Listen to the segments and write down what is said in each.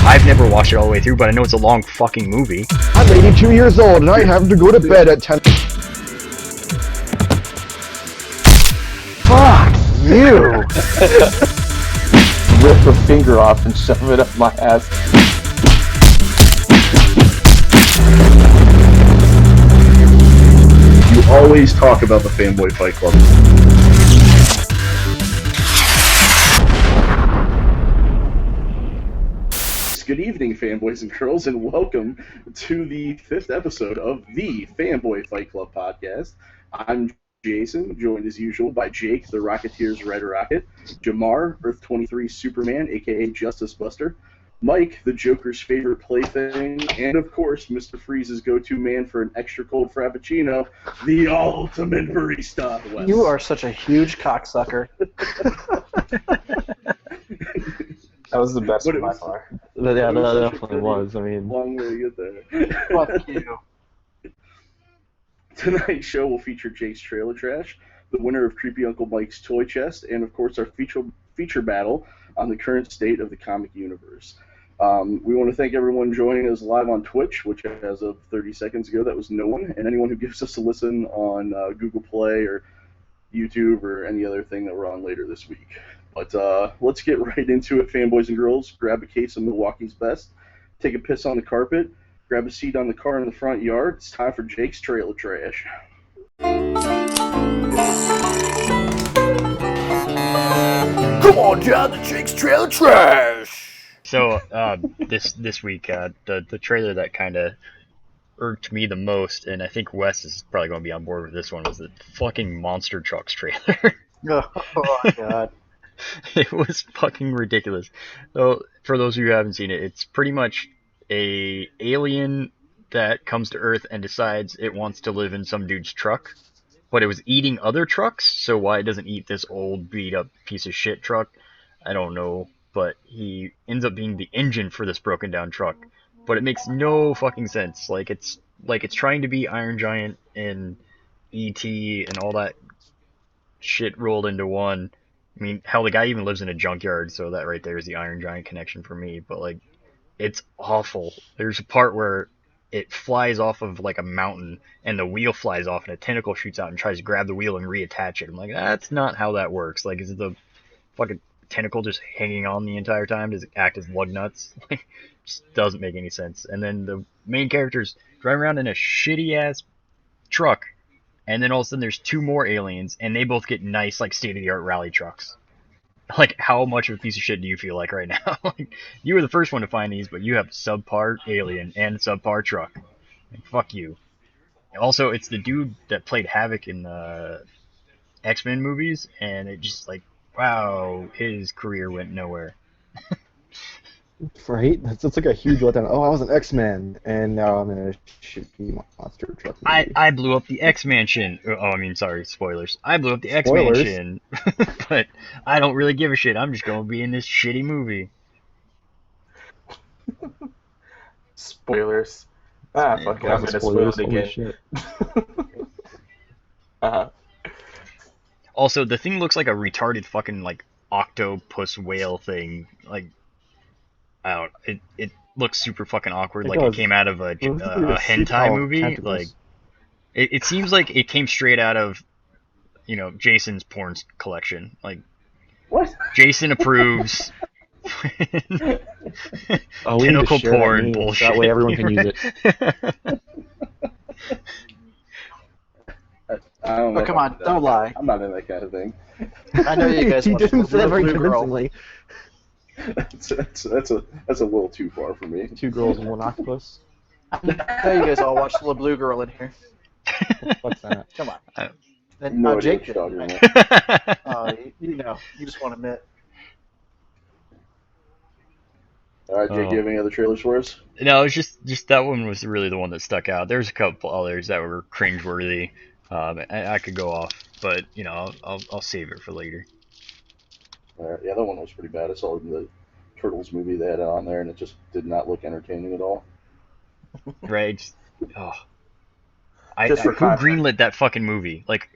I've never watched it all the way through, but I know it's a long fucking movie. I'm 82 years old and I have to go to bed at 10. Fuck you! Rip a finger off and shove it up my ass. You always talk about the Fanboy Fight Club. Good evening, fanboys and girls, and welcome to the 5th episode of the Fanboy Fight Club podcast. I'm Jason, joined as usual by Jake, the Rocketeer's Red Rocket, Jamar, Earth 23 Superman, aka Justice Buster, Mike, the Joker's favorite plaything, and of course, Mr. Freeze's go-to man for an extra cold frappuccino, the ultimate barista, Wes. You are such a huge cocksucker. That was the best one by far. Yeah, that definitely was. I mean, long way to get there. Fuck you. Tonight's show will feature Jake's Trailer Trash, the winner of Creepy Uncle Mike's Toy Chest, and of course our feature battle on the current state of the comic universe. We want to thank everyone joining us live on Twitch, which as of 30 seconds ago, that was no one, and anyone who gives us a listen on Google Play or YouTube or any other thing that we're on later this week. But let's get right into it, fanboys and girls. Grab a case of Milwaukee's Best, take a piss on the carpet, grab a seat on the car in the front yard. It's time for Jake's Trailer Trash. come on down to Jake's Trailer Trash! So, this week, the trailer that kind of irked me the most, and I think Wes is probably going to be on board with this one, was the fucking Monster Trucks trailer. Oh my god. It was fucking ridiculous. So, for those of you who haven't seen it, it's pretty much a alien that comes to Earth and decides it wants to live in some dude's truck, but it was eating other trucks, so why it doesn't eat this old beat-up piece of shit truck, I don't know, but he ends up being the engine for this broken-down truck, but it makes no fucking sense. Like it's trying to be Iron Giant and E.T. and all that shit rolled into one. I mean, hell, the guy even lives in a junkyard, so that right there is the Iron Giant connection for me. But, like, it's awful. There's a part where it flies off of, like, a mountain, and the wheel flies off, and a tentacle shoots out and tries to grab the wheel and reattach it. I'm like, that's not how that works. Like, is the fucking tentacle just hanging on the entire time? Does it act as lug nuts? Like, just doesn't make any sense. And then the main character's driving around in a shitty-ass truck, and then all of a sudden there's two more aliens, and they both get nice, like, state-of-the-art rally trucks. Like, how much of a piece of shit do you feel like right now? Like, you were the first one to find these, but you have subpar alien and subpar truck. Like, fuck you. Also, it's the dude that played Havoc in the X-Men movies, and it just, like, wow, his career went nowhere. Right? That's like a huge letdown. Oh, I was an X-Man, and now I'm in a shitty monster truck movie. I blew up the X-Mansion. Oh, I mean, sorry, spoilers. I blew up the Spoilers? X-Mansion. But I don't really give a shit. I'm just going to be in this shitty movie. Spoilers. Ah, fuck it, I'm gonna spoil it again. Shit. Uh-huh. Also, the thing looks like a retarded fucking, like, octopus whale thing. Like, I don't. It looks super fucking awkward. Like it came out of a hentai movie. Tentacles. Like it seems like it came straight out of, you know, Jason's porn collection. Like, What? Jason approves. Oh, we need to Tentacle share that porn meme, so bullshit. that way everyone can use it. I don't know. Oh, come on, don't lie. I'm not in that kind of thing. I know you guys He watch didn't say Blue it very Girl. convincingly. That's a little too far for me. 2 girls and 1 octopus. I know you guys all watch the Blue Girl in here. What's that? Come on. Oh. And, No idea Jake what did. you're talking about. You know, you just want to admit. All right, Jake, do you have any other trailers for us? No, it's just that one was really the one that stuck out. There's a couple others that were cringeworthy. I could go off, but you know, I'll save it for later. Yeah, that one was pretty bad. I saw the Turtles movie they had on there, and it just did not look entertaining at all. Right? Oh. Just for Who context. greenlit that fucking movie? Like,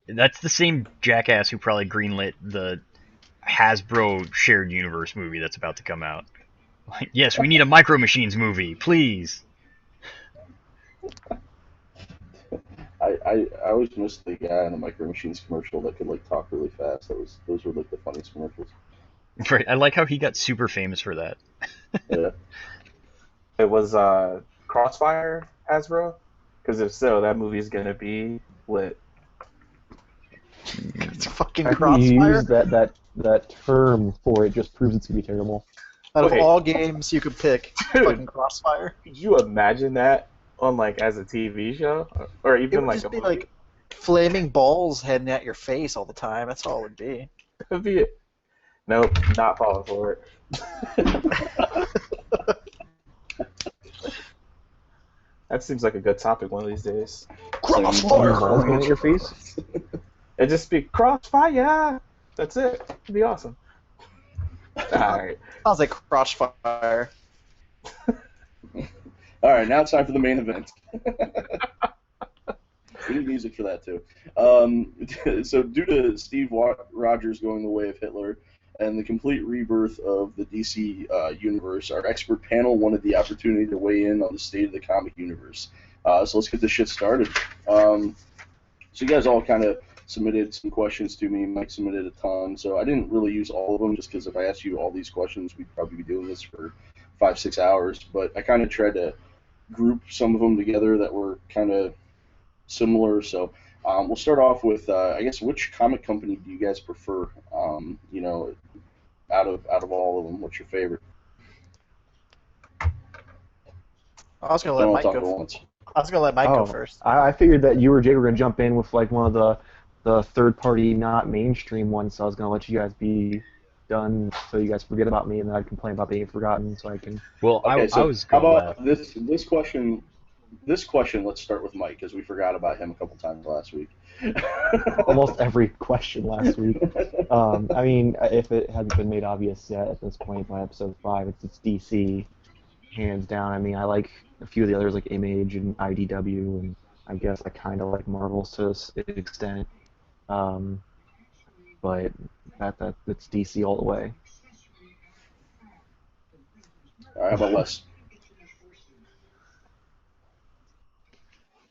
that's the same jackass who probably greenlit the Hasbro shared universe movie that's about to come out. Like, yes, we need a Micro Machines movie, please. I always missed the guy in the Micro Machines commercial that could like talk really fast. Those were like the funniest commercials. Right, I like how he got super famous for that. Yeah. It was Crossfire Hasbro, because if so, that movie's gonna be lit. It's fucking I think you Crossfire. use that term for it just proves it's gonna be terrible. Out of Wait. all games you could pick, Dude. fucking Crossfire. Could you imagine that on like as a TV show, or It even would like just a be movie? like flaming balls heading at your face all the time. That's all it would be. That'd be it. Nope, not falling for it. That seems like a good topic one of these days. Flaming balls going at your face? It just be Crossfire. That's it. It'd be awesome. Alright. Sounds like Crossfire. All right, now it's time for the main event. We need music for that too. So, due to Steve Rogers going the way of Hitler and the complete rebirth of the DC universe, our expert panel wanted the opportunity to weigh in on the state of the comic universe. So let's get this shit started. So you guys all kind of submitted some questions to me. Mike submitted a ton, so I didn't really use all of them just because if I asked you all these questions, we'd probably be doing this for 5-6 hours. But I kind of tried to group some of them together that were kind of similar. So we'll start off with, I guess, which comic company do you guys prefer? You know, out of all of them, what's your favorite? I was gonna Don't all let Mike talk at go. once. I was gonna let Mike go first. I figured that you or Jake were gonna jump in with like one of the third-party, not mainstream ones, so I was gonna let you guys be done, so you guys forget about me, and then I'd complain about being forgotten, so I can. Well, Okay, I so was how going about this question? This question, let's start with Mike, because we forgot about him a couple times last week. Almost every question last week. I mean, if it hasn't been made obvious yet at this point by episode 5, it's DC, hands down. I mean, I like a few of the others like Image and IDW, and I guess I kind of like Marvel to an extent. But it's DC all the way. All right, how about Wes?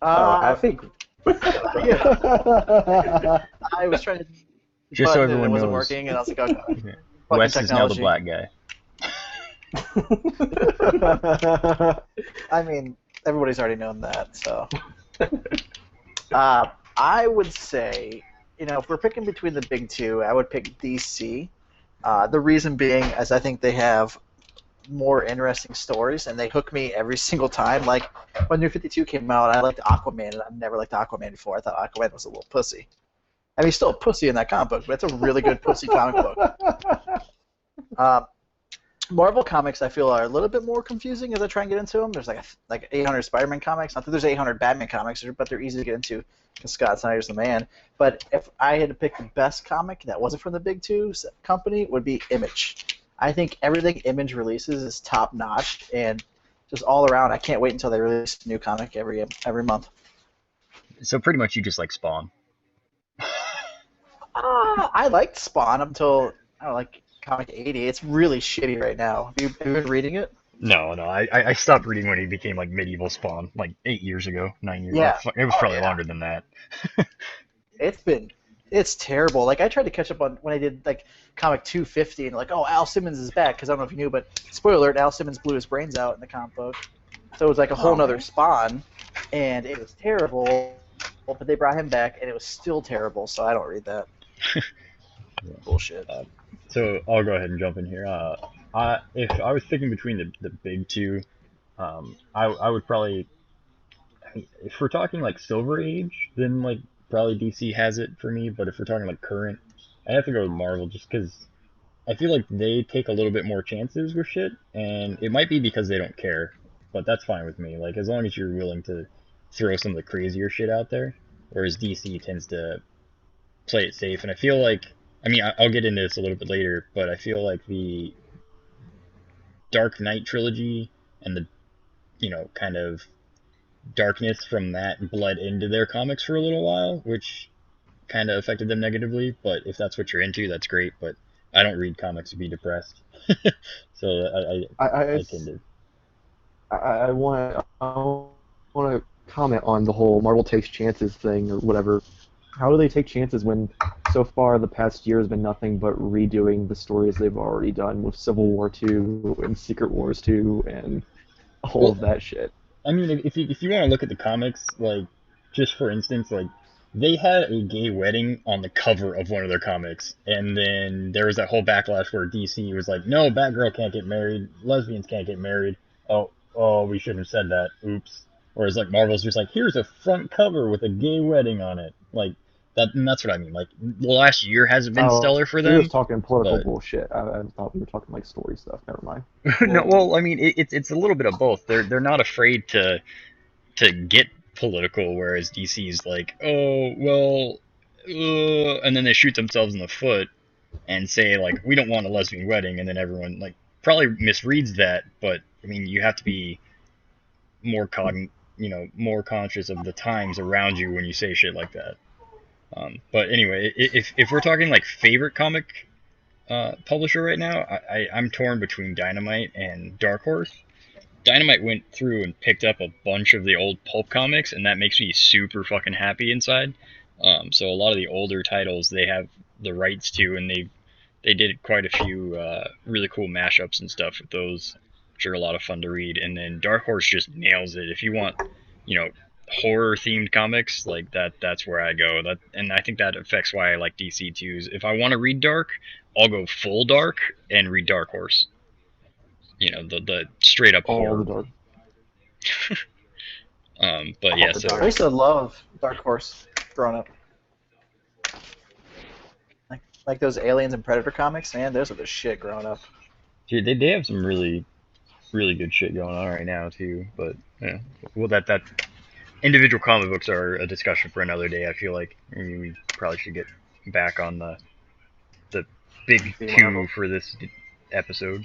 I think I was trying to Just so button and everyone it wasn't knows, working, and I was like, oh, fucking Wes is now the technology. black guy. I mean, everybody's already known that, so. I would say, if we're picking between the big two, I would pick DC. The reason being is I think they have more interesting stories, and they hook me every single time. Like, when New 52 came out, I liked Aquaman, and I've never liked Aquaman before. I thought Aquaman was a little pussy. I mean, he's still a pussy in that comic book, but it's a really good pussy comic book. Marvel comics, I feel, are a little bit more confusing as I try and get into them. There's like 800 Spider-Man comics. Not that there's 800 Batman comics, but they're easy to get into because Scott Snyder's the man. But if I had to pick the best comic that wasn't from the big two company, it would be Image. I think everything Image releases is top-notch, and just all around, I can't wait until they release a new comic every month. So pretty much you just like Spawn. I liked Spawn up until, I don't know, like comic 80. It's really shitty right now. Have you been reading it? No, I stopped reading when he became like medieval Spawn, like 8 years ago, 9 years Yeah. ago. It was probably longer than that. It's terrible. Like, I tried to catch up on when I did like comic 250 and like, oh, Al Simmons is back, because I don't know if you knew, but spoiler alert, Al Simmons blew his brains out in the comic book. So it was like a whole nother Spawn, and it was terrible. But they brought him back, and it was still terrible. So I don't read that. Bullshit. So I'll go ahead and jump in here. If I was picking between the big two, I would probably, if we're talking like Silver Age, then like probably DC has it for me. But if we're talking like current, I have to go with Marvel just because I feel like they take a little bit more chances with shit, and it might be because they don't care, but that's fine with me. Like as long as you're willing to throw some of the crazier shit out there, whereas DC tends to play it safe, and I feel like. I mean, I'll get into this a little bit later, but I feel like the Dark Knight trilogy and the, kind of darkness from that bled into their comics for a little while, which kind of affected them negatively. But if that's what you're into, that's great. But I don't read comics to be depressed, so I I, I tend to. I want to comment on the whole Marvel takes chances thing or whatever. How do they take chances when so far the past year has been nothing but redoing the stories they've already done with Civil War 2 and Secret Wars 2 and all Well, of that shit? I mean, if you want to look at the comics, like just for instance, like they had a gay wedding on the cover of one of their comics, and then there was that whole backlash where DC was like, "No, Batgirl can't get married, lesbians can't get married." Oh, we shouldn't have said that. Oops. Whereas like Marvel's just like, "Here's a front cover with a gay wedding on it." Like that, and that's what I mean. Like the last year hasn't been Oh, stellar for you're just them, talking political but bullshit. I thought we were talking like story stuff. Never mind. no. Well, Well, I mean, it's a little bit of both. They're not afraid to get political, whereas DC's like, oh well, and then they shoot themselves in the foot and say like, we don't want a lesbian wedding, and then everyone like probably misreads that. But I mean, you have to be more more conscious of the times around you when you say shit like that. But anyway, if we're talking like favorite comic publisher right now, I'm torn between Dynamite and Dark Horse. Dynamite went through and picked up a bunch of the old pulp comics, and that makes me super fucking happy inside. So a lot of the older titles they have the rights to, and they did quite a few really cool mashups and stuff with those, which are a lot of fun to read. And then Dark Horse just nails it. If you want, you know, horror themed comics like that, that's where I go. That, and I think that affects why I like DC too. Is if I want to read dark, I'll go full dark and read Dark Horse. The straight up All the horror. dark. But All yeah, the so I dark. used to love Dark Horse growing up. Like those Aliens and Predator comics, man, those are the shit growing up. dude, they have some really good shit going on right now too. But yeah, well, that individual comic books are a discussion for another day. I feel like we probably should get back on the big DC two Marvel. for this episode.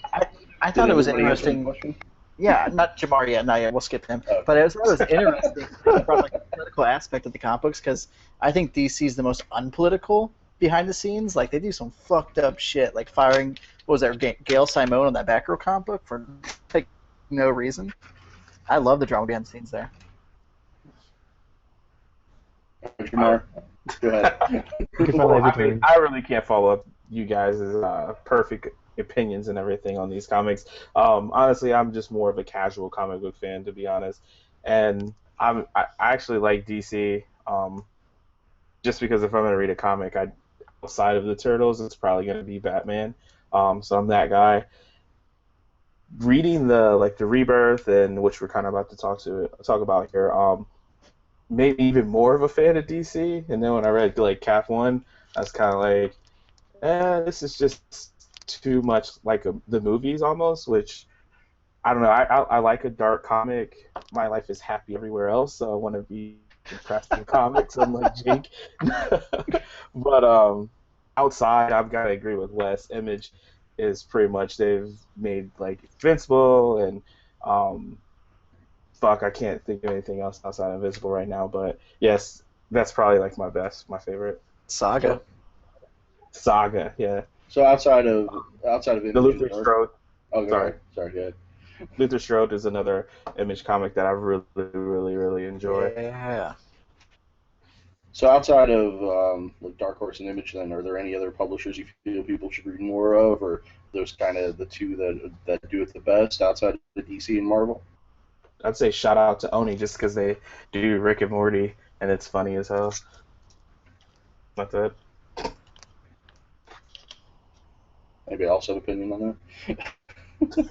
I Did thought it was everybody answer the interesting. question? Yeah, not Jamar yet, not yet. We'll skip him. Oh. But it was interesting that you brought like the political aspect of the comic books because I think DC is the most unpolitical behind the scenes. Like they do some fucked up shit, like firing what was that Gail Simone on that Batgirl comic book for like no reason. I love the drama behind the scenes there. Jamar, go ahead. You can Well, finally I mean, return. I really can't follow up you guys' perfect opinions and everything on these comics. Honestly, I'm just more of a casual comic book fan, to be honest. And I actually like DC. Just because if I'm gonna read a comic, outside of the Turtles, it's probably gonna be Batman. So I'm that guy. Reading the Rebirth and which we're kind of about to talk about here. Made me even more of a fan of DC. And then when I read like Cap One, I was kind of like, this is just too much like the movies almost. Which I don't know. I like a dark comic. My life is happy everywhere else, so I want to be depressed in comics. I'm like Jake. But outside, I've got to agree with Wes. Image is pretty much they've made like Invincible and fuck, I can't think of anything else outside of Invincible right now. But yes, that's probably like my favorite. Saga. Saga, yeah. So outside of The Image Luther and Dark. Strode. Oh, go Sorry. ahead. Sorry, go ahead. Luther Strode is another Image comic that I really enjoy. Yeah. So outside of like Dark Horse and Image, then are there any other publishers you feel people should read more of, or those kind of the two that do it the best outside of DC and Marvel? I'd say shout out to Oni just because they do Rick and Morty and it's funny as hell. That's it. Anybody else have an opinion on that?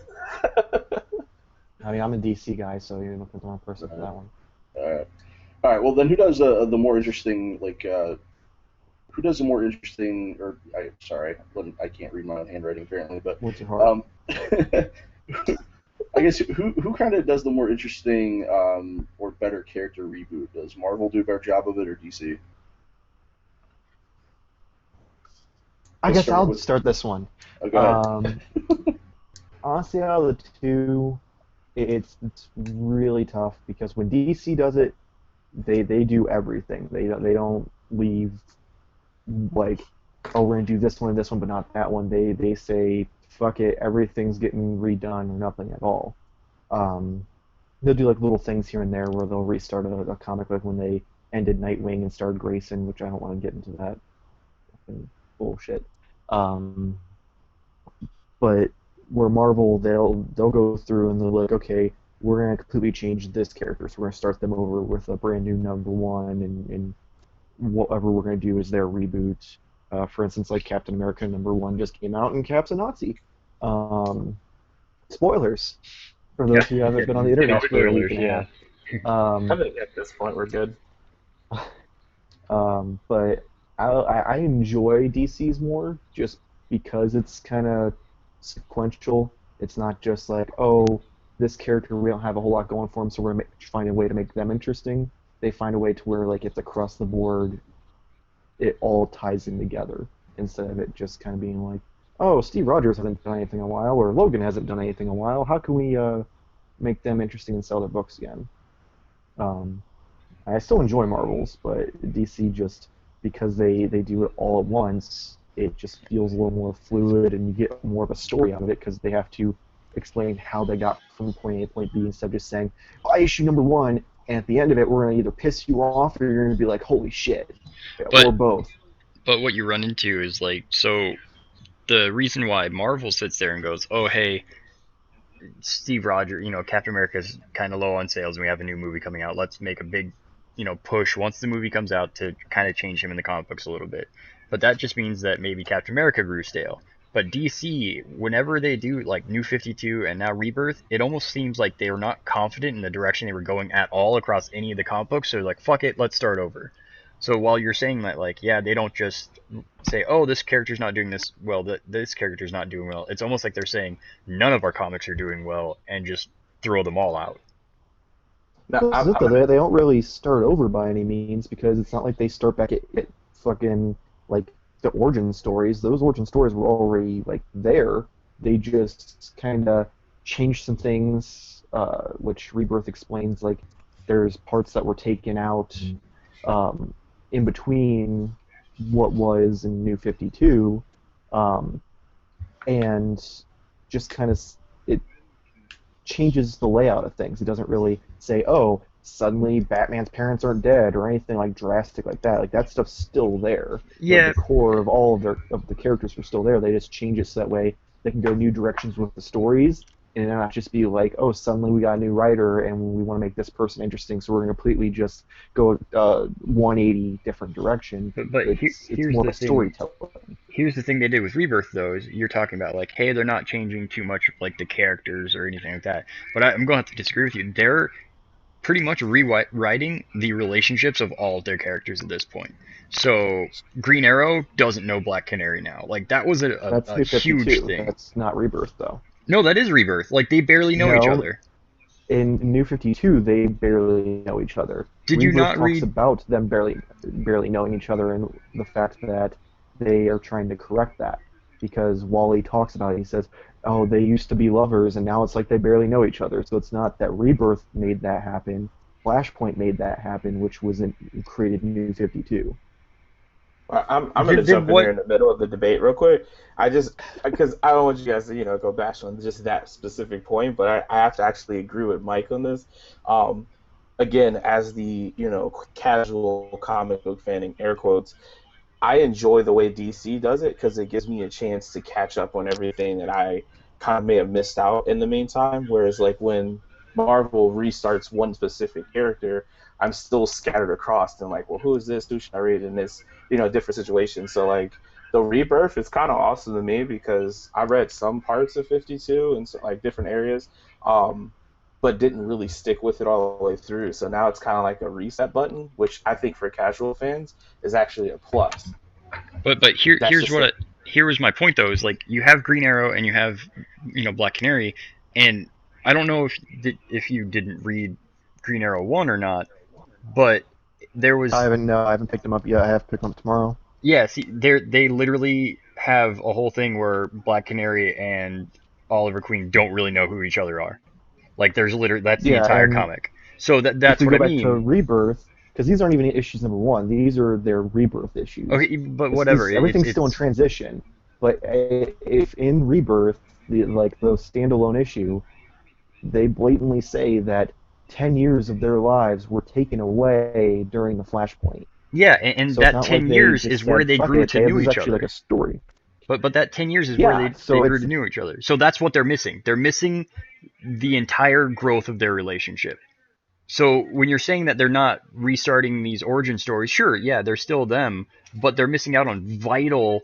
I mean, I'm a DC guy, so you're looking at the wrong person for that one. All right. Well, then who does the more interesting who does the more interesting sorry, I can't read my own handwriting apparently, but What's your heart? I guess who kind of does the more interesting or better character reboot? Does Marvel do a better job of it or DC? I let's guess start I'll with- start this one. Oh, go ahead. Honestly, out of the two, it's really tough because when DC does it, they do everything. They don't leave like oh, we're gonna do this one and this one, but not that one. They say, fuck it, everything's getting redone or nothing at all. Um, they'll do like little things here and there where they'll restart a comic, like when they ended Nightwing and started Grayson, which I don't want to get into that fucking bullshit. Um, but where Marvel, they'll go through and they're like, okay, we're gonna completely change this character, so we're gonna start them over with a brand new number one, and whatever we're gonna do is their reboot. For instance, like Captain America number one just came out, and Cap's a Nazi. Um, spoilers for those who haven't been on the internet for a week and a half. I think at this point we're good. But I enjoy DC's more just because it's kind of sequential. It's not just like, oh, this character we don't have a whole lot going for him, so we're gonna find a way to make them interesting. They find a way to where like it's across the board, it all ties in together instead of it just kind of being like, oh, Steve Rogers hasn't done anything in a while, or Logan hasn't done anything in a while. How can we make them interesting and sell their books again? I still enjoy Marvels, but DC just, because they do it all at once, it just feels a little more fluid, and you get more of a story out of it because they have to explain how they got from point A to point B instead of just saying, by issue number one, and at the end of it, we're going to either piss you off or you're going to be like, holy shit, or both. But what you run into is like, so the reason why Marvel sits there and goes, oh, hey, Steve Rogers, Captain America's kind of low on sales and we have a new movie coming out. Let's make a big, push once the movie comes out to kind of change him in the comic books a little bit. But that just means that maybe Captain America grew stale. But DC, whenever they do like New 52 and now Rebirth, it almost seems like they were not confident in the direction they were going at all across any of the comic books. So they're like, fuck it, let's start over. So while you're saying that, like, yeah, they don't just say, oh, this character's not doing this well, this character's not doing well. It's almost like they're saying none of our comics are doing well and just throw them all out. Now, they don't really start over by any means, because it's not like they start back at fucking, like, the origin stories. Those origin stories were already, like, there. They just kind of changed some things, which Rebirth explains, like, there's parts that were taken out in between what was in New 52, and just kind of, it changes the layout of things. It doesn't really say, oh, suddenly Batman's parents aren't dead or anything like drastic like that. Like, that stuff's still there. Yeah. The core of all of the characters are still there. They just change it so that way they can go new directions with the stories, and not just be like, oh, suddenly we got a new writer and we want to make this person interesting, so we're going to completely just go 180 different direction. But it's here's more the of a thing. storytelling. Here's the thing they did with Rebirth, though, is you're talking about, like, hey, they're not changing too much of, like, the characters or anything like that. But I'm going to have to disagree with you. They're pretty much rewriting the relationships of all of their characters at this point. So Green Arrow doesn't know Black Canary now. Like, that was That's a New 52. huge thing. That's not Rebirth, though. No, that is Rebirth. Like, they barely know each other. In New 52, they barely know each other. Did you not talks read about them barely knowing each other, and the fact that they are trying to correct that, because Wally talks about it. He says, "Oh, they used to be lovers, and now it's like they barely know each other." So it's not that Rebirth made that happen. Flashpoint made that happen, which was created New 52. I'm going to jump in here in the middle of the debate real quick. Because I don't want you guys to go bash on just that specific point, but I have to actually agree with Mike on this. Again, as the casual comic book fan in air quotes, I enjoy the way DC does it because it gives me a chance to catch up on everything that I kind of may have missed out in the meantime. Whereas like when Marvel restarts one specific character, I'm still scattered across and like, well, who is this? Who should I read in this, different situations? So like the Rebirth is kind of awesome to me because I read some parts of 52 and so, like different areas, but didn't really stick with it all the way through. So now it's kind of like a reset button, which I think for casual fans is actually a plus. But here was my point though, is like you have Green Arrow and you have Black Canary, and I don't know if you didn't read Green Arrow 1 or not, but there was... I haven't picked them up yet. I have to pick them up tomorrow. Yeah, see, they literally have a whole thing where Black Canary and Oliver Queen don't really know who each other are. Like, that's the entire comic. So that's what I mean. Back to Rebirth, because these aren't even issues number 1. These are their rebirth issues. Okay, but whatever. Everything's still in transition. But if in rebirth, the standalone issue, they blatantly say that 10 years of their lives were taken away during the Flashpoint. Yeah, and So that 10 years is where they grew to know each other. Like a story. But that 10 years is where they grew to know each other. So that's what they're missing. They're missing the entire growth of their relationship. So when you're saying that they're not restarting these origin stories, sure, yeah, they're still them, but they're missing out on vital,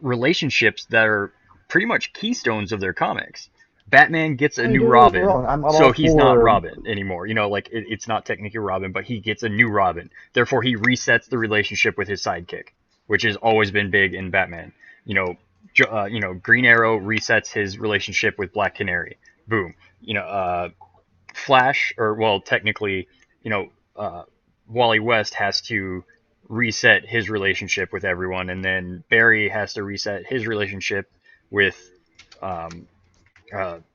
relationships that are pretty much keystones of their comics. Batman gets a new Robin, so he's not Robin anymore. It's not technically Robin, but he gets a new Robin. Therefore, he resets the relationship with his sidekick, which has always been big in Batman. Green Arrow resets his relationship with Black Canary. Boom. Flash, technically, Wally West has to reset his relationship with everyone, and then Barry has to reset his relationship with.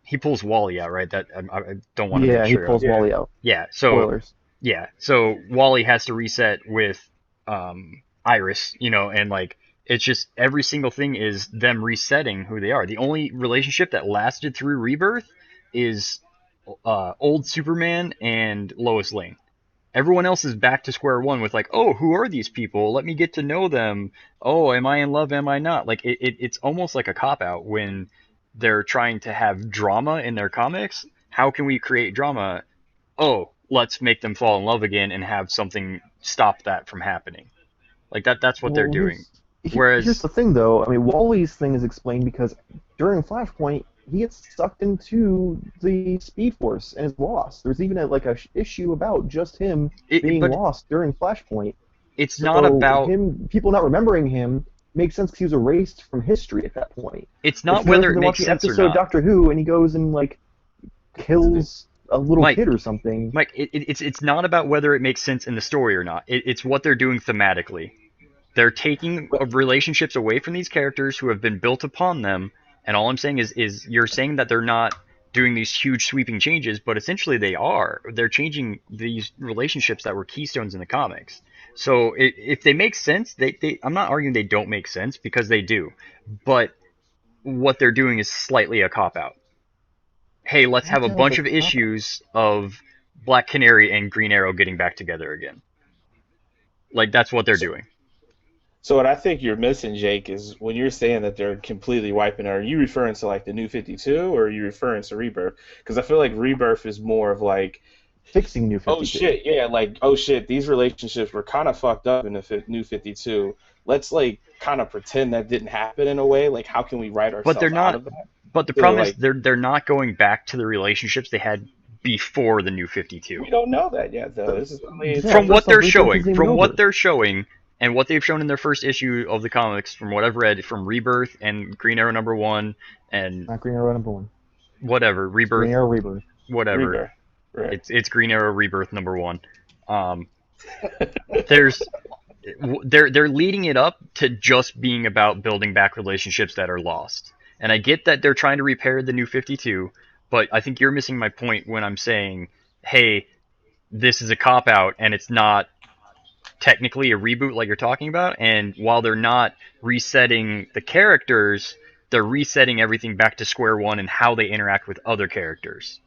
He pulls Wally out, right? That I don't want to. Yeah, he pulls Wally out. Yeah. So. Spoilers. Yeah. So Wally has to reset with Iris, and it's just every single thing is them resetting who they are. The only relationship that lasted through Rebirth is old Superman and Lois Lane. Everyone else is back to square one with oh, who are these people? Let me get to know them. Oh, am I in love? Am I not? It's almost like a cop-out when they're trying to have drama in their comics. How can we create drama? Oh, let's make them fall in love again and have something stop that from happening. That's what they're doing. Whereas here's the thing, though. I mean, Wally's thing is explained because during Flashpoint, he gets sucked into the Speed Force and is lost. There's even a issue about just him being lost during Flashpoint. It's not about people not remembering him. Makes sense because he was erased from history at that point. It's not whether it makes sense or not. Doctor Who, and he goes and kills a little kid or something. Mike, it's not about whether it makes sense in the story or not. It's what they're doing thematically. They're taking relationships away from these characters who have been built upon them, and all I'm saying is you're saying that they're not doing these huge sweeping changes, but essentially they are. They're changing these relationships that were keystones in the comics. So if they make sense, I'm not arguing they don't make sense because they do, but what they're doing is slightly a cop-out. Hey, let's have a bunch of issues of Black Canary and Green Arrow getting back together again. That's what they're doing. So what I think you're missing, Jake, is when you're saying that they're completely wiping out, are you referring to the New 52 or are you referring to Rebirth? Because I feel like Rebirth is more of fixing New 52. Oh shit, yeah, oh shit, these relationships were kind of fucked up in the New 52. Let's kind of pretend that didn't happen in a way. How can we write ourselves out of that? But the problem is they're not going back to the relationships they had before the New 52. We don't know that yet, though. This is from what they're showing, and what they've shown in their first issue of the comics, from what I've read, from Rebirth and Green Arrow #1 and not Green Arrow #1. Whatever, Rebirth. Green Arrow Rebirth. Whatever. Rebirth. Right. It's Green Arrow Rebirth #1. They're leading it up to just being about building back relationships that are lost. And I get that they're trying to repair the New 52, but I think you're missing my point when I'm saying, hey, this is a cop-out and it's not technically a reboot like you're talking about. And while they're not resetting the characters, they're resetting everything back to square one and how they interact with other characters.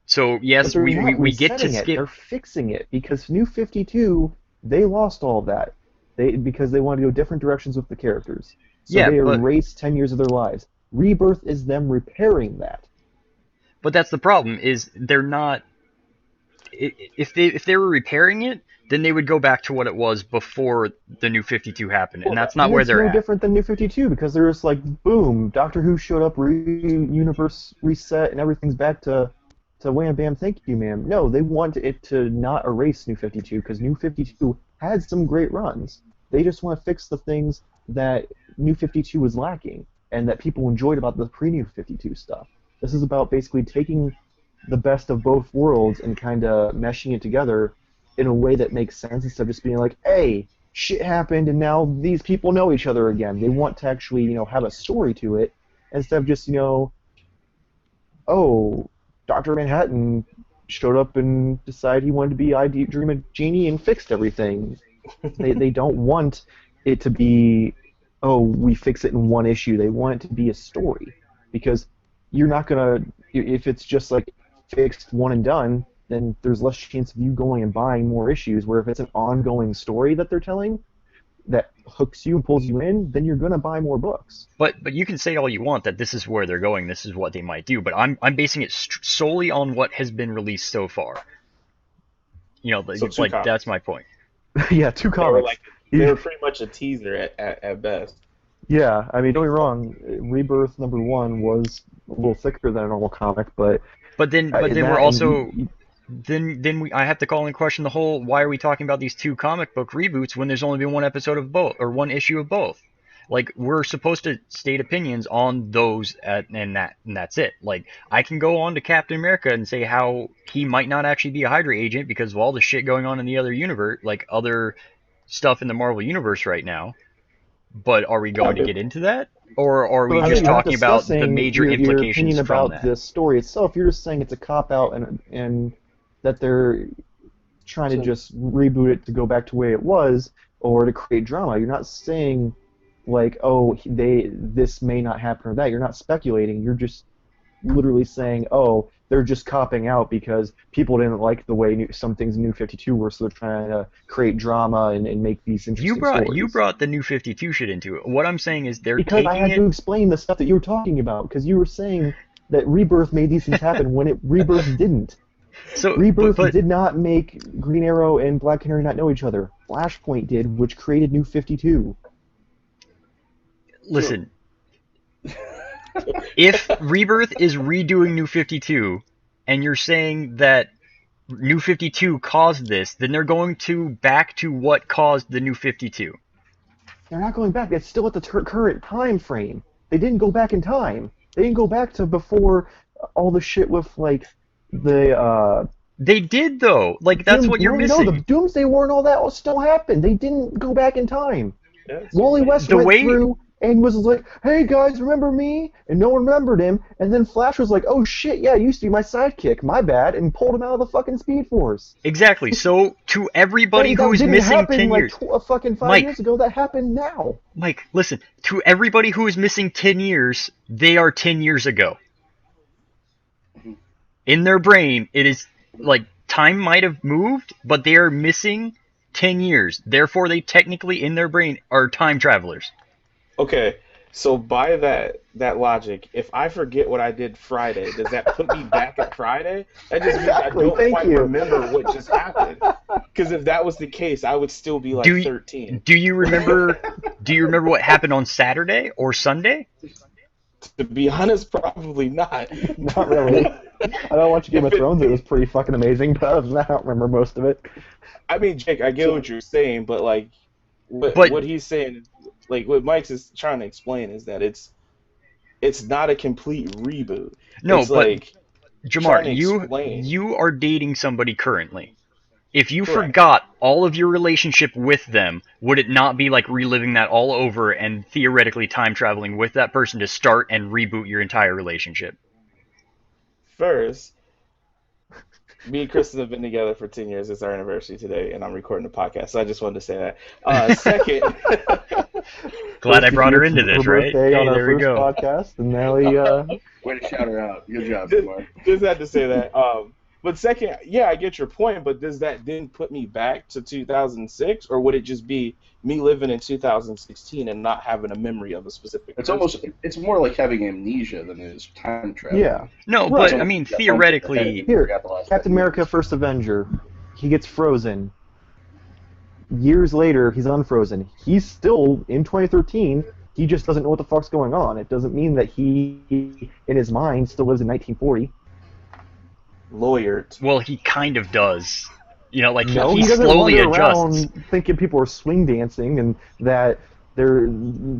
So yes, we get to skip. They're fixing it because New 52, they lost all of that. Because they wanted to go different directions with the characters. So they erased 10 years of their lives. Rebirth is them repairing that. But that's the problem, is they're not. If they were repairing it, then they would go back to what it was before the New 52 happened, and that's not where they're at. It's no different than New 52 because they're just boom, Doctor Who showed up, universe reset, and everything's back to wham bam, thank you, ma'am. No, they want it to not erase New 52 because New 52 had some great runs. They just want to fix the things that New 52 was lacking and that people enjoyed about the pre-New 52 stuff. This is about basically taking the best of both worlds and kind of meshing it together in a way that makes sense instead of just being hey, shit happened and now these people know each other again. They want to actually, have a story to it instead of just, oh, Dr. Manhattan showed up and decided he wanted to be I Dream a Genie and fixed everything. They don't want it to be, oh, we fix it in one issue. They want it to be a story, because you're not gonna, if it's just like fixed one and done, then there's less chance of you going and buying more issues. Where if it's an ongoing story that they're telling that hooks you and pulls you in, then you're gonna buy more books. But you can say all you want that this is where they're going, this is what they might do. But I'm basing it solely on what has been released so far. You know, So like comics. that's my point. Yeah, 2 They were comics. like they were pretty much a teaser at best. Yeah, I mean, don't get me wrong. Rebirth #1 was a little thicker than a normal comic, but But then that we're and also I have to call in question the whole, why are we talking about these 2 comic book reboots when there's only been 1 episode of both, or 1 issue of both? Like, we're supposed to state opinions on those, and that's it. Like, I can go on to Captain America and say how he might not actually be a Hydra agent because of all the shit going on in the other universe, like other stuff in the Marvel universe right now. But are we going to get into that, or are we But I just mean, you're not talking about the discussing major your implications opinion from about that? the story itself. You're just saying it's a cop out and that they're trying to just reboot it to go back to the way it was, or to create drama. You're not saying like, oh, this may not happen or that. You're not speculating. You're just literally saying, oh, they're just copping out because people didn't like the way some things in New 52 were, so they're trying to create drama and make these interesting stories. You brought the New 52 shit into it. What I'm saying is they're Because I taking had to explain the stuff that you were talking about, because you were saying that Rebirth made these things happen when Rebirth didn't. So Rebirth but did not make Green Arrow and Black Canary not know each other. Flashpoint did, which created New 52. listen, if Rebirth is redoing New 52, and you're saying that New 52 caused this, then they're going back to what caused the New 52. They're not going back. It's still at the current time frame. They didn't go back in time. They didn't go back to before all the shit with, like, the, They did, though. Like, that's what you're missing. No, the Doomsday War and all that still happened. They didn't go back in time. Yes. Wally West The went way- through and was like, hey guys, remember me? And no one remembered him. And then Flash was like, oh shit, yeah, you used to be my sidekick, my bad, and pulled him out of the fucking Speed Force. Exactly. So, to everybody That who's didn't missing happen 10 like years... fucking 5 Mike. years ago. That happened now. Mike, listen. To everybody who is missing 10 years, they are 10 years ago. In their brain, it is, like, time might have moved, but they are missing 10 years. Therefore, they technically, in their brain, are time travelers. Okay, so by that logic, if I forget what I did Friday, does that put me back at Friday? That just means Exactly, I don't thank quite you. remember what just happened. Because if that was the case, I would still be like 13. Do you remember what happened on Saturday or Sunday? To be honest, probably not. Not really. I don't watch Game of Thrones. It was pretty fucking amazing, but other than that, I don't remember most of it. I mean, Jake, I get what you're saying, but like, But- what he's saying, like what Mike's is trying to explain is that it's not a complete reboot. No, it's but like Jamar, trying to explain. you are dating somebody currently. If you Correct. forgot all of your relationship with them, would it not be like reliving that all over and theoretically time traveling with that person to start and reboot your entire relationship? First, me and Kristen have been together for 10 years. It's our anniversary today, and I'm recording a podcast, so I just wanted to say that. Second, Glad I brought her into Her this, right? birthday Hey, on our there we first go. podcast, and now he, Way to shout her out. Good job, just, Mark. just had to say that. But second, yeah, I get your point, but does that then put me back to 2006, or would it just be me living in 2016 and not having a memory of a specific person? It's more like having amnesia than it is time travel. yeah. No, Right. but I mean, theoretically, Here, Forgot the last Captain one. America First Avenger, he gets frozen. Years later, he's unfrozen. He's still in 2013. He just doesn't know what the fuck's going on. It doesn't mean that he, in his mind, still lives in 1940. Lawyered. well, he kind of does. You know, like No, he he doesn't slowly wander adjusts. around thinking people are swing dancing and that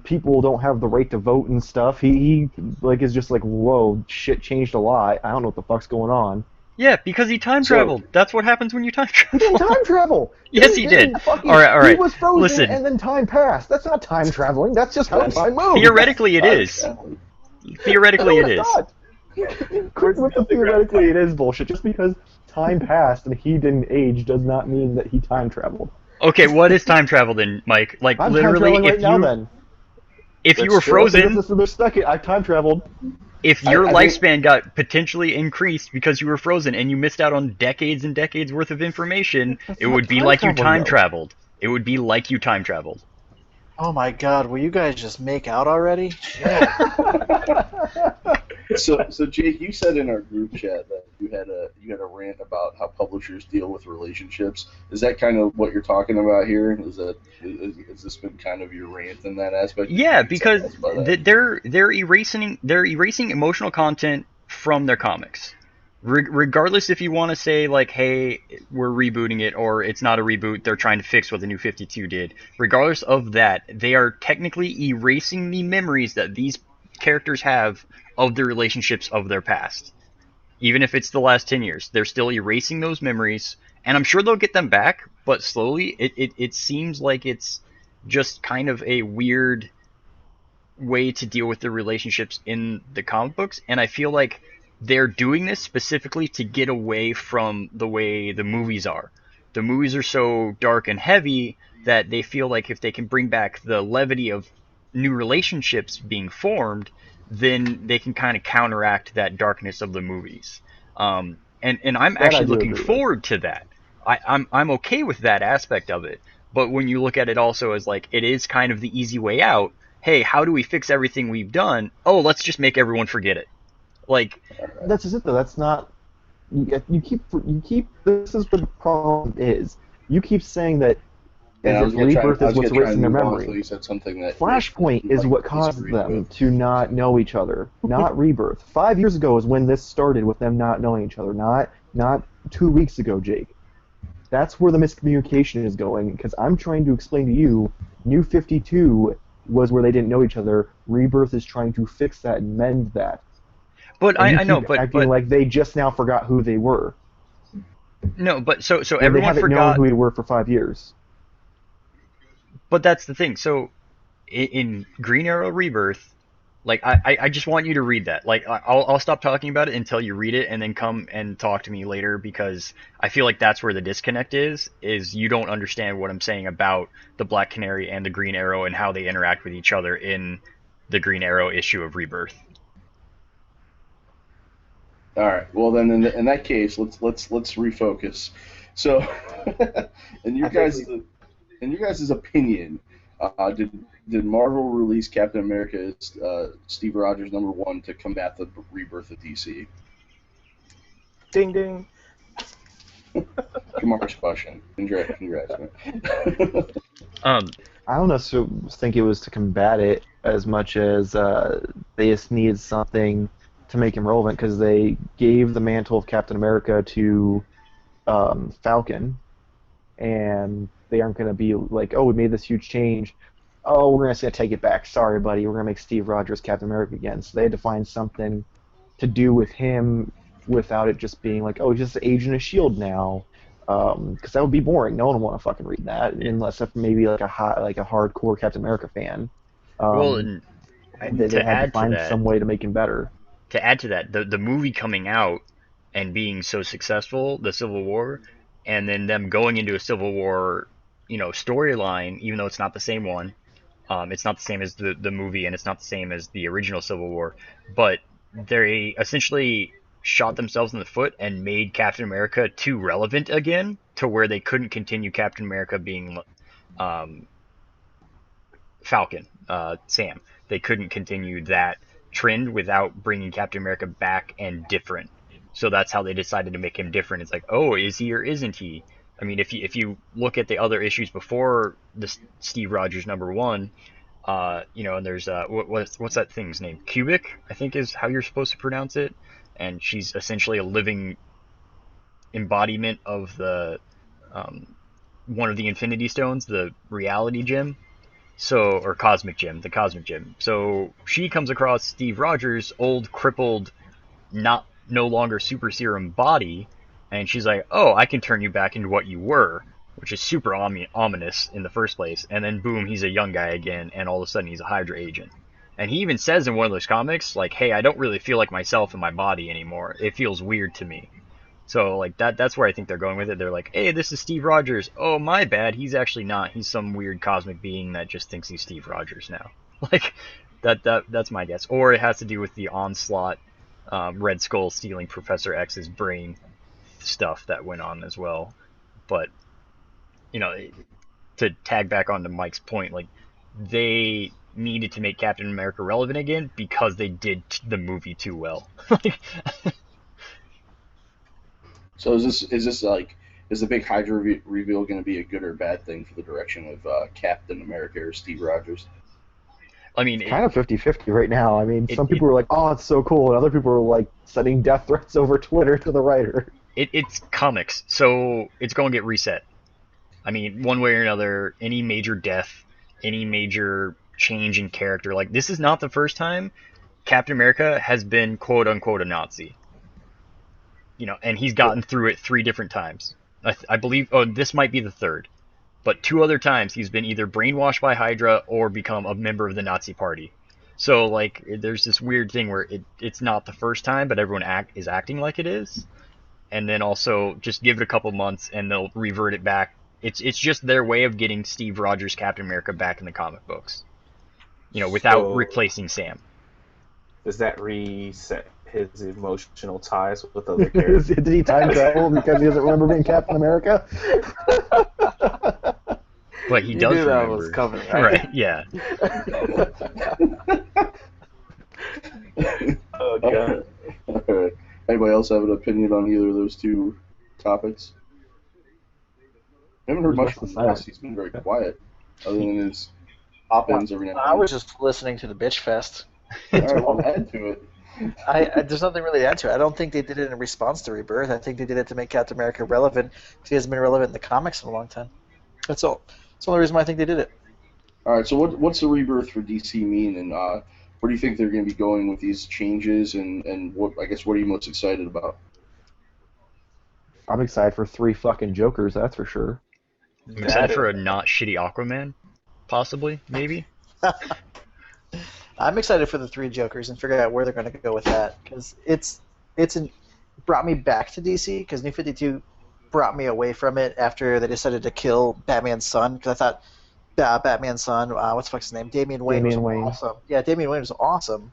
people don't have the right to vote and stuff. He like is just like, whoa, shit changed a lot. I don't know what the fuck's going on. Yeah, because he time So- traveled. That's what happens when you time He didn't travel. time travel. Yes, he did. Fucking, All right. He was frozen Listen. and then time passed. That's not time traveling. That's just how time moves. Theoretically, it is. Theoretically, it is. Theoretically, it is bullshit. Just because time passed and he didn't age does not mean that he time traveled. Okay, what is time travel then, Mike? Like I'm time literally, traveling right now. Then if you That's were true. frozen, this is the second I time traveled. if your I lifespan got potentially increased because you were frozen and you missed out on decades and decades worth of information, it would be like you time traveled. It would be like you time traveled. Oh my God! Will you guys just make out already? So Jake, you said in our group chat that you had a rant about how publishers deal with relationships. Is that kind of what you're talking about here? Is this been kind of your rant in that aspect? Yeah, because they're erasing emotional content from their comics. Regardless if you want to say like, hey, we're rebooting it, or it's not a reboot, they're trying to fix what the New 52 did. Regardless of that, they are technically erasing the memories that these characters have of the relationships of their past. Even if it's the last 10 years, they're still erasing those memories, and I'm sure they'll get them back, but slowly it seems like it's just kind of a weird way to deal with the relationships in the comic books, and I feel like they're doing this specifically to get away from the way the movies are. The movies are so dark and heavy that they feel like if they can bring back the levity of new relationships being formed, then they can kind of counteract that darkness of the movies. And I'm actually looking forward to that. I'm okay with that aspect of it. But when you look at it also as like it is kind of the easy way out, hey, how do we fix everything we've done? Oh, let's just make everyone forget it. Like that's just it though. That's not. You keep. This is what the problem is. You keep saying that Rebirth is what's erasing their memory. You said something that Flashpoint is what caused them to not know each other, not Rebirth. 5 years ago is when this started with them not knowing each other. Not 2 weeks ago, Jake. That's where the miscommunication is going. Because I'm trying to explain to you, New 52 was where they didn't know each other. Rebirth is trying to fix that and mend that. But I know, but acting like they just now forgot who they were. No, but so They everyone haven't forgot known who they were for 5 years. But that's the thing. So in Green Arrow Rebirth, like I just want you to read that. Like I'll stop talking about it until you read it, and then come and talk to me later, because I feel like that's where the disconnect is you don't understand what I'm saying about the Black Canary and the Green Arrow and how they interact with each other in the Green Arrow issue of Rebirth. All right. Well, then in that case, let's refocus. So, in your guys' opinion, did Marvel release Captain America as Steve Rogers #1 to combat the rebirth of DC? Ding ding. Kamar's question. Congrats, man. I don't necessarily think it was to combat it as much as they just needed something to make him relevant, because they gave the mantle of Captain America to Falcon, and they aren't going to be like, oh, we made this huge change. Oh, we're just going to take it back. Sorry, buddy. We're going to make Steve Rogers Captain America again. So they had to find something to do with him without it just being like, oh, he's just an agent of S.H.I.E.L.D. now. Because that would be boring. No one would want to fucking read that, unless maybe like a hardcore Captain America fan. Well, they had to find some way to make him better. To add to that, the movie coming out and being so successful, the Civil War, and then them going into a Civil War, storyline, even though it's not the same one. It's not the same as the movie, and it's not the same as the original Civil War, but they essentially shot themselves in the foot and made Captain America too relevant again, to where they couldn't continue Captain America being Falcon, Sam. They couldn't continue that trend without bringing Captain America back and different. So that's how they decided to make him different. It's like, oh, is he or isn't he? I mean, if you look at the other issues before the Steve Rogers #1, and there's what's that thing's name? Cubic, I think is how you're supposed to pronounce it, and she's essentially a living embodiment of the one of the Infinity Stones, the Reality Gem. Or Cosmic Gem, the Cosmic Gem. So she comes across Steve Rogers' old, crippled, no longer super serum body, and she's like, oh, I can turn you back into what you were, which is super ominous in the first place. And then boom, he's a young guy again, and all of a sudden he's a Hydra agent. And he even says in one of those comics, like, hey, I don't really feel like myself in my body anymore. It feels weird to me. So, like, that's where I think they're going with it. They're like, hey, this is Steve Rogers. Oh, my bad. He's actually not. He's some weird cosmic being that just thinks he's Steve Rogers now. Like, that's my guess. Or it has to do with the Onslaught Red Skull stealing Professor X's brain stuff that went on as well. But, you know, to tag back onto Mike's point, like, they needed to make Captain America relevant again because they did the movie too well. Like, So is the big Hydra reveal going to be a good or bad thing for the direction of Captain America or Steve Rogers? I mean, Kind of 50-50 right now. I mean, some people were like, "Oh, it's so cool," and other people were like sending death threats over Twitter to the writer. it's comics, so it's going to get reset. I mean, one way or another, any major death, any major change in character, like, this is not the first time Captain America has been quote unquote a Nazi. You know, and he's gotten through it 3 different times. I believe, oh, this might be the 3rd. But 2 other times he's been either brainwashed by Hydra or become a member of the Nazi Party. So, like, there's this weird thing where it's not the first time, but everyone is acting like it is. And then also, just give it a couple months and they'll revert it back. It's just their way of getting Steve Rogers Captain America back in the comic books. You know, without replacing Sam. Does that reset his emotional ties with other characters? Did he time travel because he doesn't remember being Captain America? But he does knew that remember. was coming, right? Right, yeah. Oh, God. Alright. Anybody else have an opinion on either of those 2 topics? I haven't heard much from Ross. He's been very quiet, other than his op-eds every now and then. I was just listening to the bitch fest. Alright, well, add to it. There's nothing really to add to it. I don't think they did it in response to Rebirth. I think they did it to make Captain America relevant because he hasn't been relevant in the comics in a long time. That's all. That's the only reason why I think they did it. Alright, so what's the Rebirth for DC mean, and where do you think they're going to be going with these changes, and what are you most excited about? I'm excited for 3 fucking Jokers, that's for sure. I'm excited for a not shitty Aquaman, possibly, maybe. I'm excited for the 3 Jokers and figure out where they're going to go with that because it's brought me back to DC because New 52 brought me away from it after they decided to kill Batman's son because I thought Batman's son, what's the fuck's his name? Damian Wayne was awesome. Yeah, Damian Wayne was awesome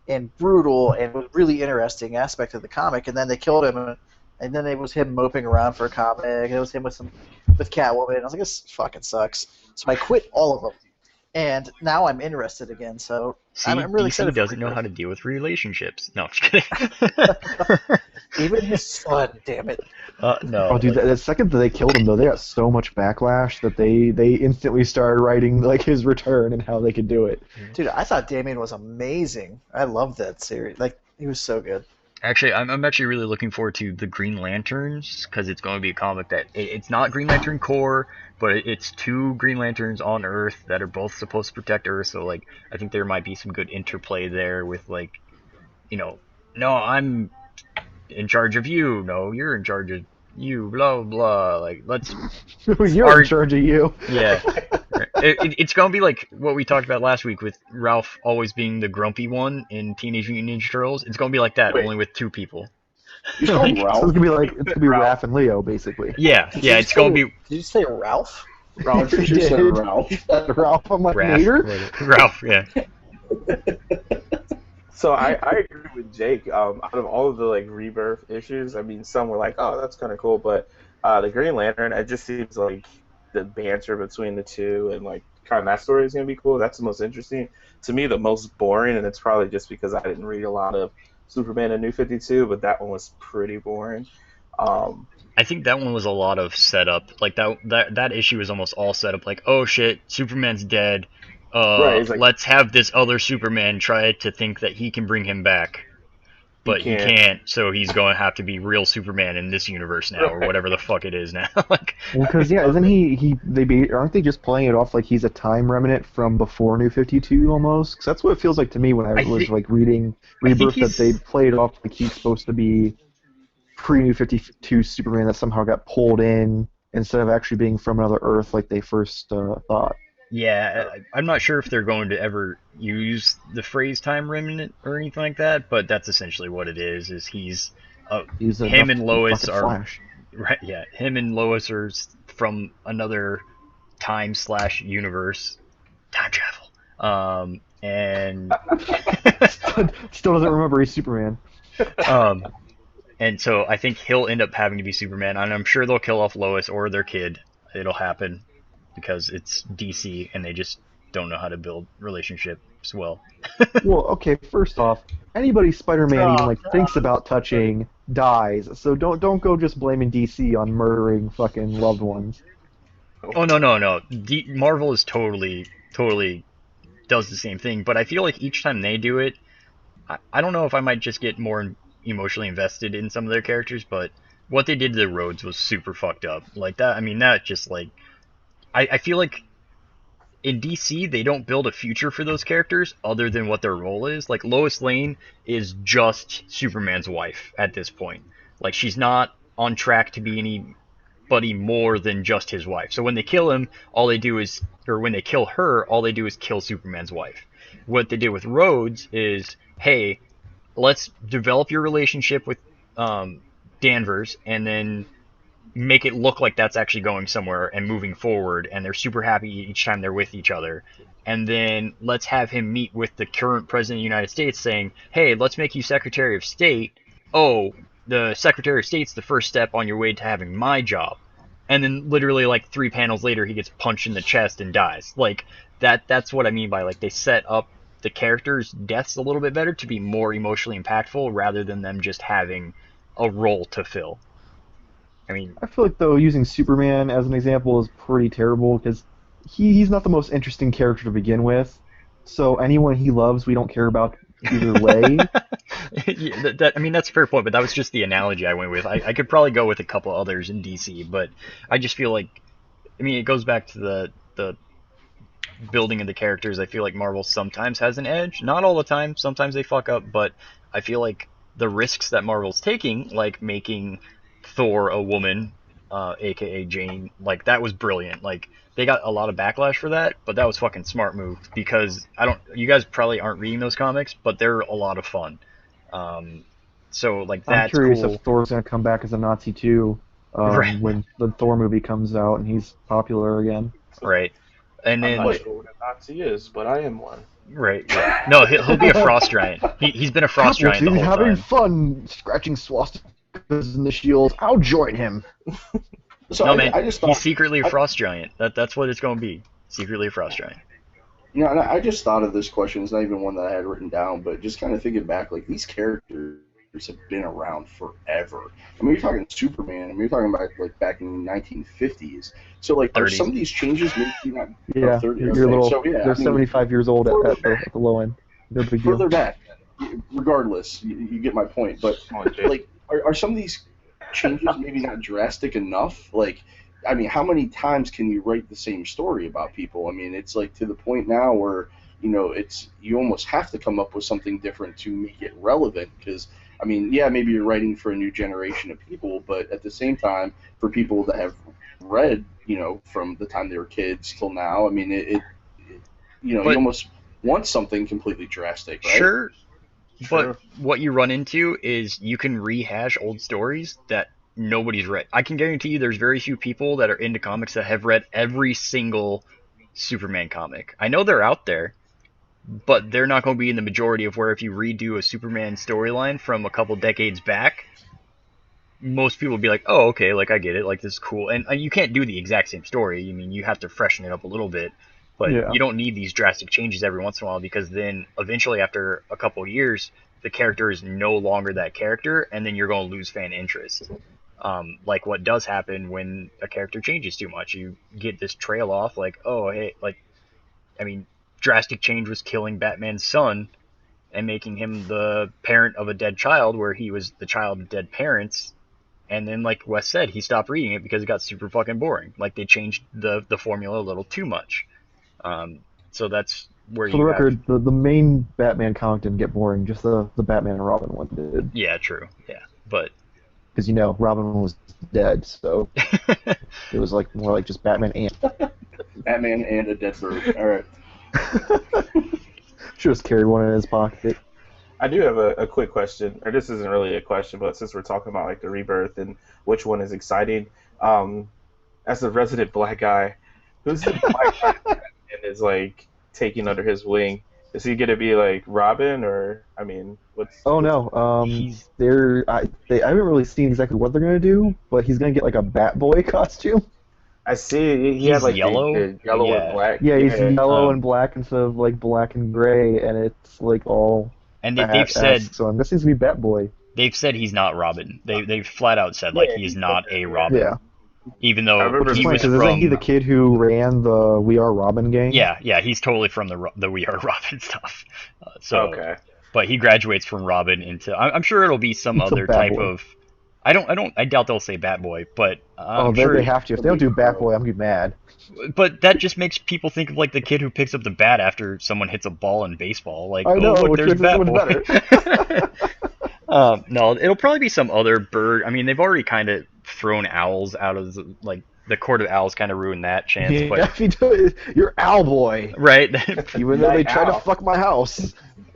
and brutal and was really interesting aspect of the comic, and then they killed him, and then it was him moping around for a comic, and it was him with Catwoman. I was like, this fucking sucks. So I quit all of them, and now I'm interested again. So See, I'm really DC excited. doesn't know how to deal with relationships. No, I'm just kidding. Even his son, damn it. No. Oh, dude, the second that they killed him, though, they got so much backlash that they instantly started writing like his return and how they could do it. Dude, I thought Damian was amazing. I loved that series. Like, he was so good. Actually, I'm actually really looking forward to the Green Lanterns because it's going to be a comic that it's not Green Lantern Corps, but it's 2 Green Lanterns on Earth that are both supposed to protect Earth. So, like, I think there might be some good interplay there with, like, you know, no, I'm in charge of you. No, you're in charge of you. Blah blah. Like, let's. You're in charge of you. Yeah. It's gonna be like what we talked about last week with Ralph always being the grumpy one in Teenage Mutant Ninja Turtles. It's gonna be like that, only with 2 people. You call him So Ralph? it's gonna be Raph and Leo, basically. Yeah, it's gonna be Did you say Ralph? Ralph, you just said Ralph. Ralph, I'm like, Mater? Ralph. Yeah. So I agree with Jake. Out of all of the like Rebirth issues, I mean, some were like, oh, that's kind of cool, but the Green Lantern, it just seems like the banter between the 2 and like kind of that story is gonna be cool. That's the most interesting. To me, the most boring, and it's probably just because I didn't read a lot of Superman and New 52, but that one was pretty boring. I think that one was a lot of setup. Like that issue was almost all set up. Like, oh shit, Superman's dead. Right, like, let's have this other Superman try to think that he can bring him back, but he can't. So he's going to have to be real Superman in this universe now, or whatever the fuck it is now. Like, Because isn't aren't they just playing it off like he's a time remnant from before New 52 almost? Because that's what it feels like to me when I was like reading Rebirth, that they played it off like he's supposed to be pre-New 52 Superman that somehow got pulled in instead of actually being from another Earth like they first thought. Yeah, I'm not sure if they're going to ever use the phrase time remnant or anything like that, but that's essentially what it is. Is he's He's him enough and to be Lois fucking are Flash. right. Yeah, him and Lois are from another time slash universe, time travel. And Still doesn't remember he's Superman. um, and so I think he'll end up having to be Superman, and I'm sure they'll kill off Lois or their kid. It'll happen because it's DC and they just don't know how to build relationships well. Well, okay, first off, anybody Spider-Man even Oh, like thinks about touching dies. So don't go just blaming DC on murdering fucking loved ones. Oh no. Marvel is totally does the same thing, but I feel like each time they do it, I don't know if I might just get more emotionally invested in some of their characters, but what they did to the Rhodes was super fucked up. Like that, I mean, that just like I feel like in DC they don't build a future for those characters other than what their role is. Like Lois Lane is just Superman's wife at this point. Like she's not on track to be anybody more than just his wife. So when they kill him, all they do is, or when they kill her, all they do is kill Superman's wife. What they did with Rhodes is, hey, let's develop your relationship with um, Danvers, and then make it look like that's actually going somewhere and moving forward, and they're super happy each time they're with each other. And then let's have him meet with the current president of the United States saying, hey, let's make you Secretary of State. Oh, the Secretary of State's the first step on your way to having my job. And then literally like 3 panels later he gets punched in the chest and dies. Like that's what I mean by like they set up the characters' deaths a little bit better to be more emotionally impactful rather than them just having a role to fill. I mean, I feel like though using Superman as an example is pretty terrible because he's not the most interesting character to begin with. So anyone he loves, we don't care about either way. yeah, I mean that's a fair point, but that was just the analogy I went with. I could probably go with a couple others in DC, but I just feel like, I mean, it goes back to the building of the characters. I feel like Marvel sometimes has an edge, not all the time. Sometimes they fuck up, but I feel like the risks that Marvel's taking, like making Thor a woman, aka Jane, like that was brilliant. Like they got a lot of backlash for that, but that was fucking smart move because I don't. You guys probably aren't reading those comics, but they're a lot of fun. Um, so like I'm that's curious if cool, Thor's gonna come back as a Nazi too right? when the Thor movie comes out and he's popular again. Right. And I'm then not sure what a Nazi is, but I am one. right, yeah. No, he'll be a frost giant. He's been a frost giant the Appleseed whole having time. fun scratching swastikas in the shield. I'll join him. So No man, I just he's thought, secretly a frost giant. That's what it's going to be. Secretly a frost giant. you know, and I just thought of this question. It's not even one that I had written down, but just kind of thinking back, like these characters have been around forever. I mean, you're talking Superman. I mean, you're talking about like back in the 1950s. So like, are 30s. some of these changes maybe not? Yeah, 30, you're okay. little. So, yeah, they're I mean, 75 years old further at back. the low end. No big deal. Further back, regardless, you get my point. But Come on, Jay. like, are some of these changes maybe not drastic enough? Like, I mean, how many times can you write the same story about people? I mean, it's like to the point now where it's you almost have to come up with something different to make it relevant. Because I mean, yeah, maybe you're writing for a new generation of people, but at the same time, for people that have read, from the time they were kids till now, I mean, you But almost want something completely drastic, right? sure, but Sure. what you run into is you can rehash old stories that nobody's read. I can guarantee you there's very few people that are into comics that have read every single Superman comic. I know they're out there, but they're not going to be in the majority of where if you redo a Superman storyline from a couple decades back, most people will be like, oh, okay, like I get it, like this is cool. And you can't do the exact same story. I mean, you have to freshen it up a little bit, but Yeah. you don't need these drastic changes every once in a while because then eventually after a couple of years, the character is no longer that character, and then you're going to lose fan interest. Like what does happen when a character changes too much. You get this trail off, like, oh, hey, like, I mean, drastic change was killing Batman's son and making him the parent of a dead child, where he was the child of dead parents. And then, like Wes said, he stopped reading it because it got super fucking boring. Like they changed the formula a little too much. So that's where For you the have. record, the main Batman comic didn't get boring. Just the Batman and Robin one did. Yeah, true. Yeah, but because Robin was dead, so it was like more like just Batman and. Batman and a dead bird. All right. Should have carried one in his pocket. I do have a quick question, or this isn't really a question, but since we're talking about like the rebirth and which one is exciting, as a resident black guy, who's the black guy that is like taking under his wing? Is he gonna be like Robin, or I mean, what's? Oh no, He's I haven't really seen exactly what they're gonna do, but he's gonna get like a Batboy costume. I see. He He's had like yellow? the yellow Yeah. and black. Yeah, he's yellow um, and black instead of like black and gray, and it's like all. and they've said So I'm guessing he's gonna be Batboy. he's not Robin. They've flat out said like Yeah, he's he not said a that, Robin, Yeah, even I though remember he funny was because from. isn't he the kid who ran the We Are Robin gang? Yeah, he's totally from the We Are Robin stuff. Okay. But he graduates from Robin into. I'm sure it'll be some It's a other bad type boy. of. I doubt they'll say Batboy, but Oh, I'm sure. they have to. If they don't do Batboy, I'm gonna be mad. But that just makes people think of like the kid who picks up the bat after someone hits a ball in baseball. Like, I know, oh look, which there's makes it so much Batboy. No, it'll probably be some other bird. I mean, they've already kind of thrown owls out of the Court of Owls, kind of ruined that chance. Yeah, But if you do it, you're Owlboy. right, Even though they Night tried to owl. fuck my house.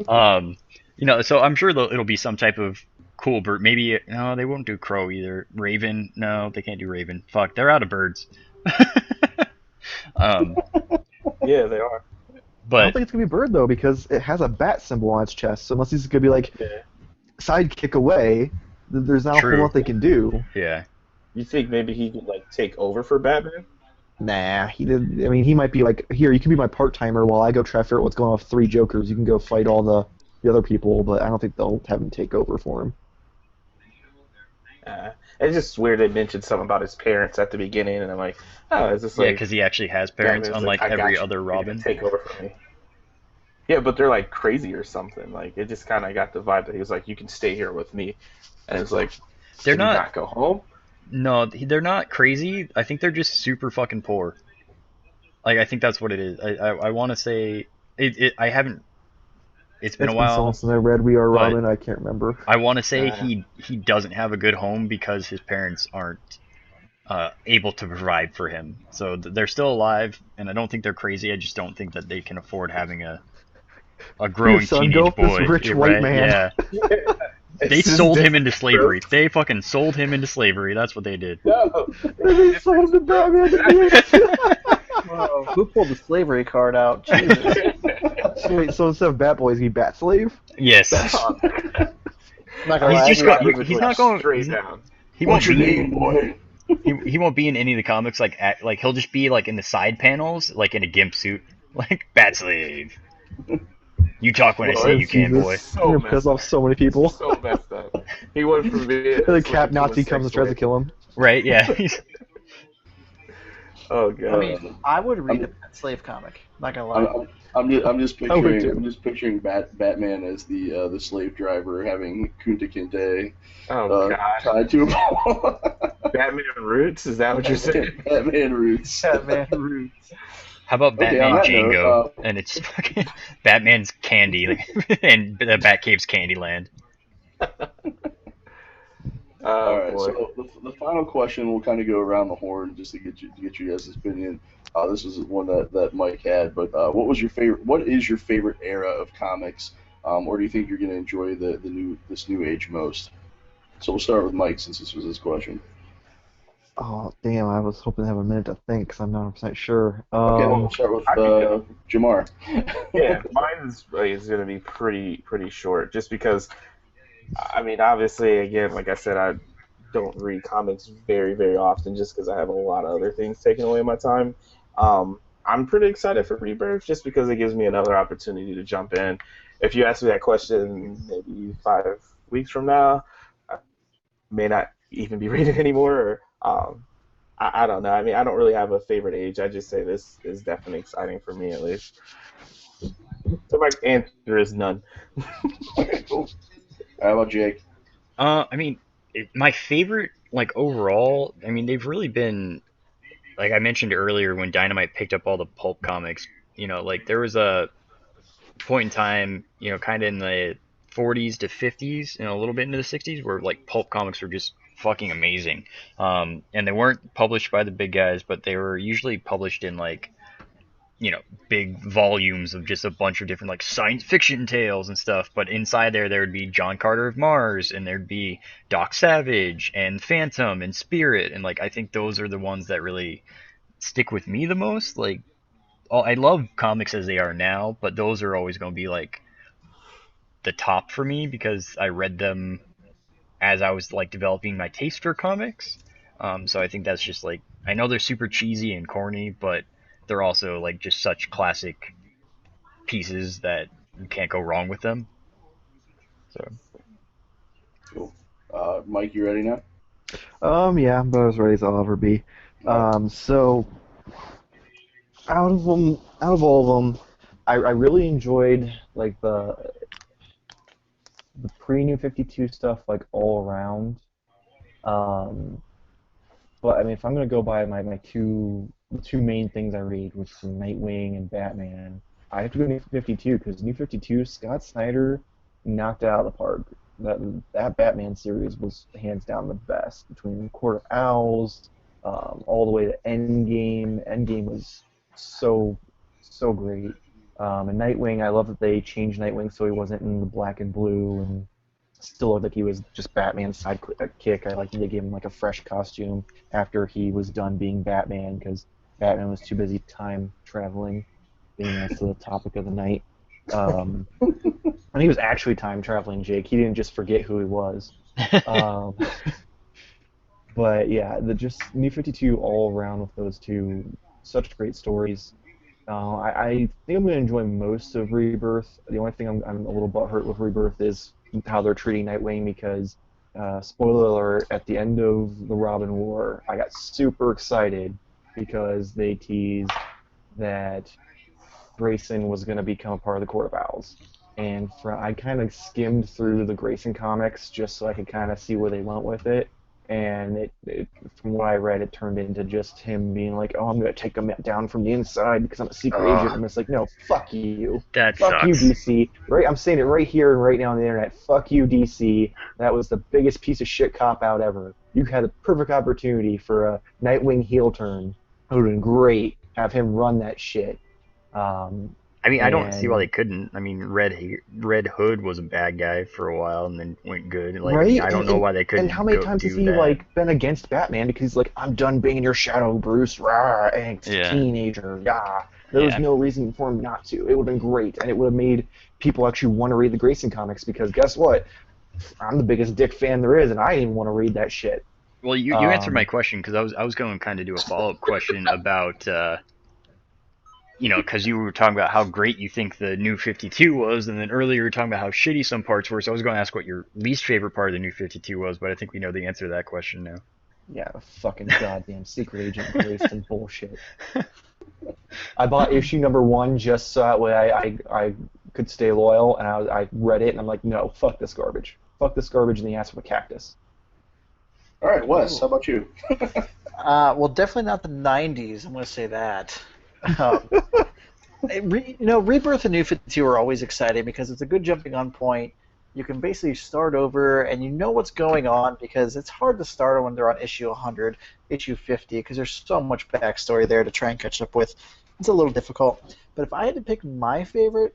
so I'm sure it'll be some type of cool bird. Maybe no, they won't do crow either. Raven, no, they can't do raven. Fuck, they're out of birds. Yeah, they are. I don't But think it's gonna be a bird though because it has a bat symbol on its chest. So unless he's gonna be like Yeah. sidekick away, there's not a True. whole lot they can do. yeah, You think maybe he could like take over for Batman? Nah, he did. I mean, he might be like, here, you can be my part timer while I go try to figure out what's going on with 3 Jokers. You can go fight all the other people, but I don't think they'll have him take over for him. It's just weird they mentioned something about his parents at the beginning, and I'm like, oh, is this yeah, like because he actually has parents, Batman's unlike like, I got every you. other You're gonna Robin. take over for me. Yeah, but they're like crazy or something. Like it just kind of got the vibe that he was like, you can stay here with me, and it's like, They're can you not- go home. No, they're not crazy. I think they're just super fucking poor. Like, I think that's what it is. I want to say I haven't. It's been It's a been so long while. since I read We Are but- Robin, I can't remember. I want to say Yeah. he doesn't have a good home because his parents aren't able to provide for him. So they're still alive, and I don't think they're crazy. I just don't think that they can afford having a growing Your son, teenage go with this boy. rich You're white right, man. Yeah, they It's just sold this him into slavery. growth. They fucking sold him into slavery. That's what they did. No. They sold him to Batman to do it. Who pulled the slavery card out? Jesus. So wait, so instead of Batboy, he's gonna be Bat Slave? Yes. I'm not gonna He's lie, just I got- agree. he's not going- straight he's- down. He won't What's your be. name, boy? He won't be in any of the comics. Like he'll just be like in the side panels, like in a gimp suit, like Bat Slave. You talk when I say you can, boy. Jesus. You're gonna piss off so many people. So messed up. He went from being And the Cap Nazi comes and tries to kill him. Right? Yeah. He's- Oh god. I mean, I would read a slave comic. Not gonna lie. I'm just I would picturing too. I'm just picturing Batman as the slave driver having Kunta Kinte oh god. tied to a pole. Batman Roots? Is that what you're saying? Batman roots. Batman Roots. How about Okay, Batman on that Django? note, And it's fucking Batman's Candy and the Batcave's Candyland. Oh All right, boy. so the final question will kind of go around the horn just to get you guys' opinion. This is one that Mike had, but what is your favorite era of comics, or do you think you're going to enjoy this new age most? So we'll start with Mike since this was his question. Oh, damn, I was hoping to have a minute to think because I'm not 100% sure. Okay, well, we'll start with I can Jamar. Yeah, mine is going to be pretty short, just because. I mean, obviously, again, like I said, I don't read comics very, very often, just because I have a lot of other things taking away my time. I'm pretty excited for Rebirth, just because it gives me another opportunity to jump in. If you ask me that question maybe 5 weeks from now, I may not even be reading anymore. Or, I don't know. I mean, I don't really have a favorite age. I just say this is definitely exciting for me, at least. So my answer is none. Okay, cool. How about Jake? I mean, my favorite, like, overall, I mean, they've really been, like I mentioned earlier when Dynamite picked up all the pulp comics, like, there was a point in time, kind of in the 40s to 50s, and a little bit into the 60s, where, like, pulp comics were just fucking amazing. And they weren't published by the big guys, but they were usually published in like, big volumes of just a bunch of different like science fiction tales and stuff. But inside there would be John Carter of Mars, and there'd be Doc Savage and Phantom and Spirit, and like I think those are the ones that really stick with me the most. Like, I love comics as they are now, but those are always going to be like the top for me because I read them as I was like developing my taste for comics. So I think that's just like, I know they're super cheesy and corny, but they're also like just such classic pieces that you can't go wrong with them. So Cool. Mike, you ready now? Yeah, I'm about as ready as I'll ever be. So out of all of them, I really enjoyed like the pre-New 52 stuff like all around. But I mean, if I'm gonna go by my two main things I read, which are Nightwing and Batman, I have to go New 52 because New 52, Scott Snyder knocked it out of the park. That Batman series was hands down the best. Between Court of Owls, all the way to Endgame. Endgame was so great. And Nightwing, I love that they changed Nightwing so he wasn't in the black and blue and still looked like he was just Batman's sidekick. I like that they gave him like a fresh costume after he was done being Batman because Batman was too busy time traveling, being that's the topic of the night. And he was actually time traveling, Jake. He didn't just forget who he was. But yeah, just New 52 all around with those two, such great stories. I think I'm going to enjoy most of Rebirth. The only thing I'm a little butthurt with Rebirth is how they're treating Nightwing because, spoiler alert, at the end of the Robin War, I got super excited because they teased that Grayson was going to become a part of the Court of Owls. And I kind of skimmed through the Grayson comics just so I could kind of see where they went with it. And from what I read, it turned into just him being like, "Oh, I'm gonna take him down from the inside because I'm a secret agent." And it's like, no, fuck you, that fuck sucks. you, DC. Right, I'm saying it right here and right now on the internet. Fuck you, DC. That was the biggest piece of shit cop out ever. You had a perfect opportunity for a Nightwing heel turn. It would have been great. Have him run that shit. I mean, I don't see why they couldn't. I mean, Red Hood was a bad guy for a while and then went good. Like, right? I don't know why they couldn't. And how many times has he like been against Batman because he's like, "I'm done being in your shadow, Bruce." Rah, angst, teenager. Yeah. There was no reason for him not to. It would have been great, and it would have made people actually want to read the Grayson comics because guess what? I'm the biggest Dick fan there is, and I didn't want to read that shit. Well, you answered my question because I was going to kind of do a follow-up question about. Because you were talking about how great you think the New 52 was, and then earlier you were talking about how shitty some parts were, so I was going to ask what your least favorite part of the New 52 was, but I think we know the answer to that question now. Yeah, fucking goddamn secret agent Grayson bullshit. I bought issue number 1 just so that way I could stay loyal, and I read it, and I'm like, no, fuck this garbage. Fuck this garbage in the ass of a cactus. All right, Wes, how about you? Well, definitely not the 90s, I'm going to say that. Rebirth and New 52 are always exciting because it's a good jumping on point. You can basically start over and you know what's going on because it's hard to start when they're on issue 100, issue 50 because there's so much backstory there to try and catch up with. It's a little difficult. But if I had to pick my favorite,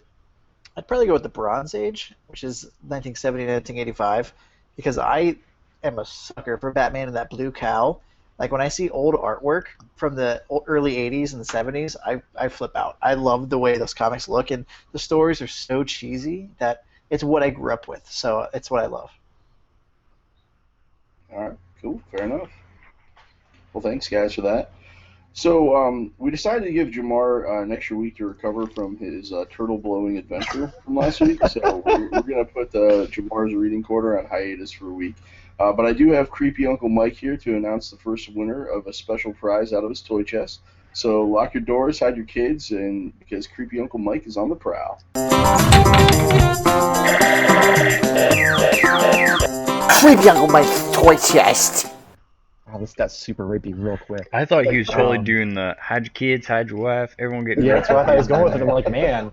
I'd probably go with the Bronze Age, which is 1970 to 1985, because I am a sucker for Batman and that blue cowl. Like, when I see old artwork from the early 80s and the 70s, I flip out. I love the way those comics look, and the stories are so cheesy that it's what I grew up with, so it's what I love. All right, cool, fair enough. Well, thanks, guys, for that. So we decided to give Jamar an extra week to recover from his turtle-blowing adventure from last week, so we're going to put Jamar's reading corner on hiatus for a week. But I do have creepy Uncle Mike here to announce the first winner of a special prize out of his toy chest. So lock your doors, hide your kids, and because creepy Uncle Mike is on the prowl. Creepy Uncle Mike's toy chest. Oh, this got super rapey real quick. I thought he was totally doing the hide your kids, hide your wife, everyone getting. Yeah, that's why I was going with it. I'm like, man.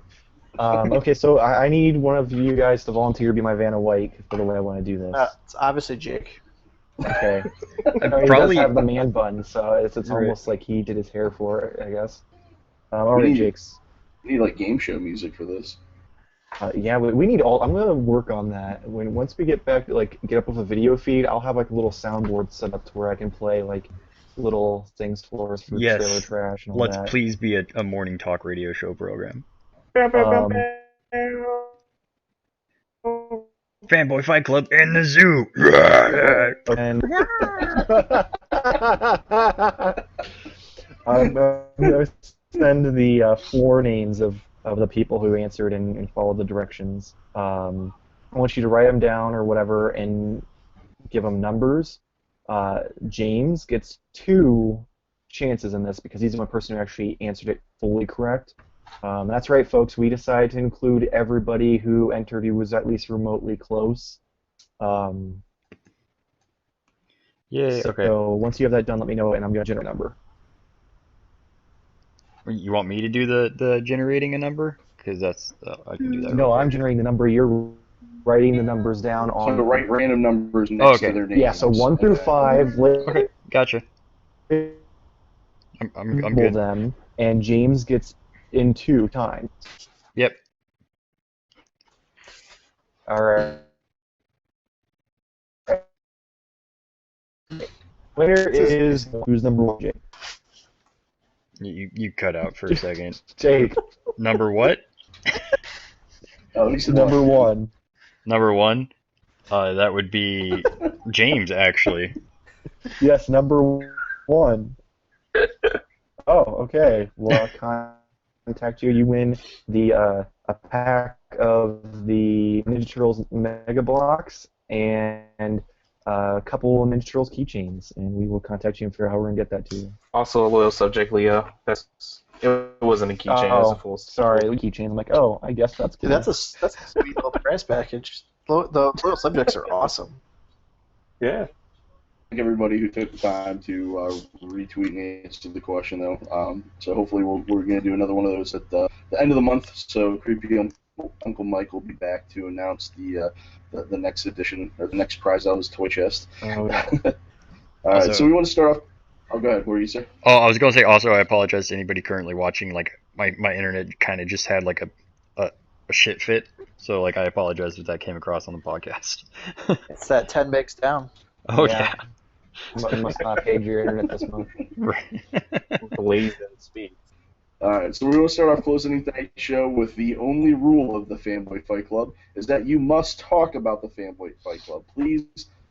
Okay, so I need one of you guys to volunteer to be my Vanna White for the way I want to do this. It's obviously Jake. Okay. I No, he probably does have the man bun, so it's Right. almost like he did his hair for it, I guess. All We right, need- Jake's. We need like game show music for this. Yeah, we need all. I'm gonna work on that. Once we get back, like get up with a video feed, I'll have like a little soundboard set up to where I can play like little things for us for Yes. trailer trash and all let's that. please be a morning talk radio show program. Um, Fanboy Fight Club in the zoo. and I'm gonna send the 4 names of the people who answered and followed the directions. I want you to write them down or whatever and give them numbers. James gets 2 chances in this because he's the one person who actually answered it fully correct. That's right, folks. We decided to include everybody who entered who was at least remotely close. Yay, So okay. once you have that done, let me know, and I'm going to generate a number. You want me to do the generating a number? Because that's I can do that. No, real I'm quick. generating the number. You're writing the numbers down So on. to write random numbers next okay. to their names. Yeah, so 1 through 5. Okay, gotcha. I'm Label good. them, and James gets in 2 times. Yep. All right. Winner is who's number 1? Jake. You cut out for a second. Jake, Number what? Oh, he said number 1. Number 1? That would be James, actually. Yes, number 1. Oh, okay. Well, I'll contact you. You win the a pack of the Ninja Turtles Mega Blocks and a couple Ninja Turtles keychains, and we will contact you and figure out how we're gonna get that to you. Also, a loyal subject, Leo. It wasn't a keychain. It was a full. Sorry, keychain. I'm like, oh, I guess that's cool. Dude, that's a sweet little prize package. The loyal subjects are awesome. Yeah. Thank everybody who took the time to retweet and answer the question, though. So hopefully we're going to do another one of those at the end of the month. So Creepy Uncle Mike will be back to announce the next edition or the next prize out of his toy chest. Oh, yeah. All right, so we want to start off. Oh, go ahead. What were you saying? Oh, I was gonna say also I apologize to anybody currently watching. Like my internet kind of just had like a shit fit, so like I apologize if that came across on the podcast. It's that 10 megs down. Oh Yeah. yeah. You must not have paid your internet this month. Right. Blazing speed. All right, so we're going to start off closing tonight's show with the only rule of the Fanboy Fight Club is that you must talk about the Fanboy Fight Club. Please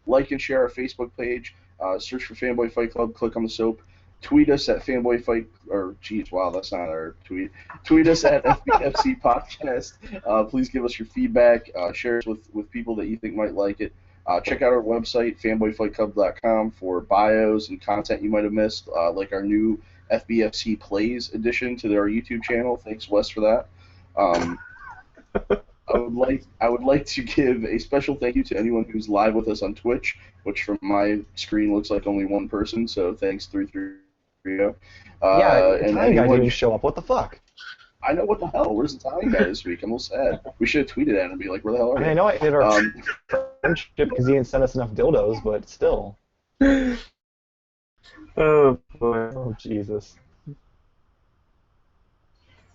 like and share our Facebook page. Search for Fanboy Fight Club. Click on the soap. Tweet us at Fanboy Fight, or geez, wow, that's not our tweet. Tweet us at FBFC Podcast. Please give us your feedback. Share it with people that you think might like it. Check out our website, fanboyfightclub.com, for bios and content you might have missed, like our new FBFC Plays addition to our YouTube channel. Thanks, Wes, for that. I would like to give a special thank you to anyone who's live with us on Twitch, which from my screen looks like only one person. So thanks, 330. Yeah, and Italian guy anyone, didn't show up. What the fuck? I know, what the hell? Where's the Italian guy this week? I'm a little sad. We should have tweeted at him and be like, where the hell are I mean, you? I know I hit our Um, friendship because he didn't send us enough dildos, but still. Oh boy. Oh, Jesus.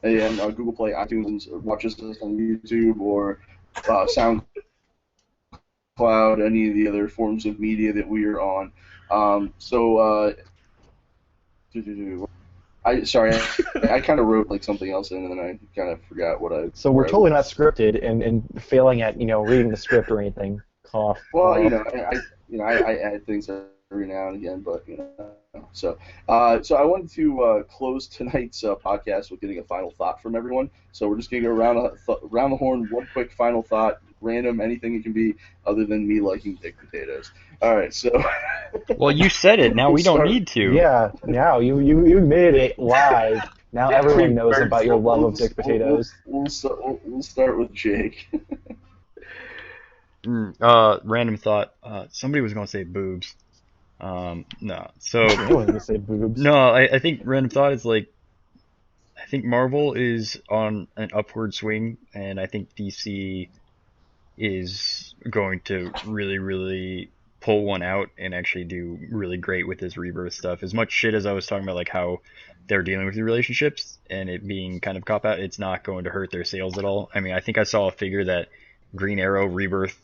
and Google Play, iTunes, watches us on YouTube or SoundCloud, any of the other forms of media that we are on. I kind of wrote like something else in, and then I kind of forgot what I. So we're where I- totally not scripted and failing at, reading the script or anything. Cough. Well, cough. I add things every now and again, but so I wanted to close tonight's podcast with getting a final thought from everyone. So we're just going to go around the horn, one quick final thought, random, anything it can be, other than me liking dick potatoes. All right, so. Well, you said it. Now we don't Start- need to. Yeah, now you made it live. Now everyone knows about your love of dick potatoes. We'll start with Jake. Random thought. Somebody was gonna say boobs. No. So I wasn't gonna say boobs. no, I think random thought is like, I think Marvel is on an upward swing, and I think DC is going to really, really pull one out and actually do really great with this rebirth stuff. As much shit as I was talking about, like how they're dealing with the relationships and it being kind of cop out, it's not going to hurt their sales at all. I mean, I think I saw a figure that Green Arrow Rebirth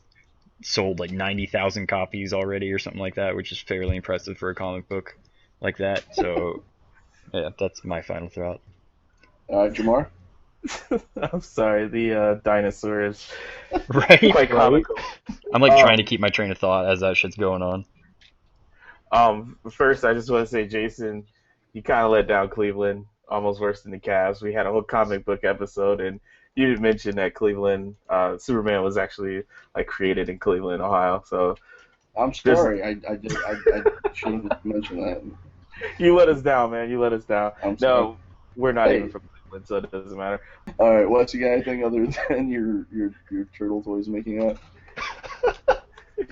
sold like 90,000 copies already or something like that, which is fairly impressive for a comic book like that. So, yeah, that's my final thought. Jamar? I'm sorry, the dinosaur is Right? quite comical. I'm like trying to keep my train of thought as that shit's going on. First, I just want to say, Jason, you kind of let down Cleveland, almost worse than the Cavs. We had a whole comic book episode, and you did mention that Cleveland, Superman was actually like created in Cleveland, Ohio. So I'm sorry, I shouldn't have mentioned that. you let us down, man. You let us down. I'm sorry. No, we're not Hey. even from Cleveland, so it doesn't matter. All right, Wes, you got anything other than your turtle toys making up?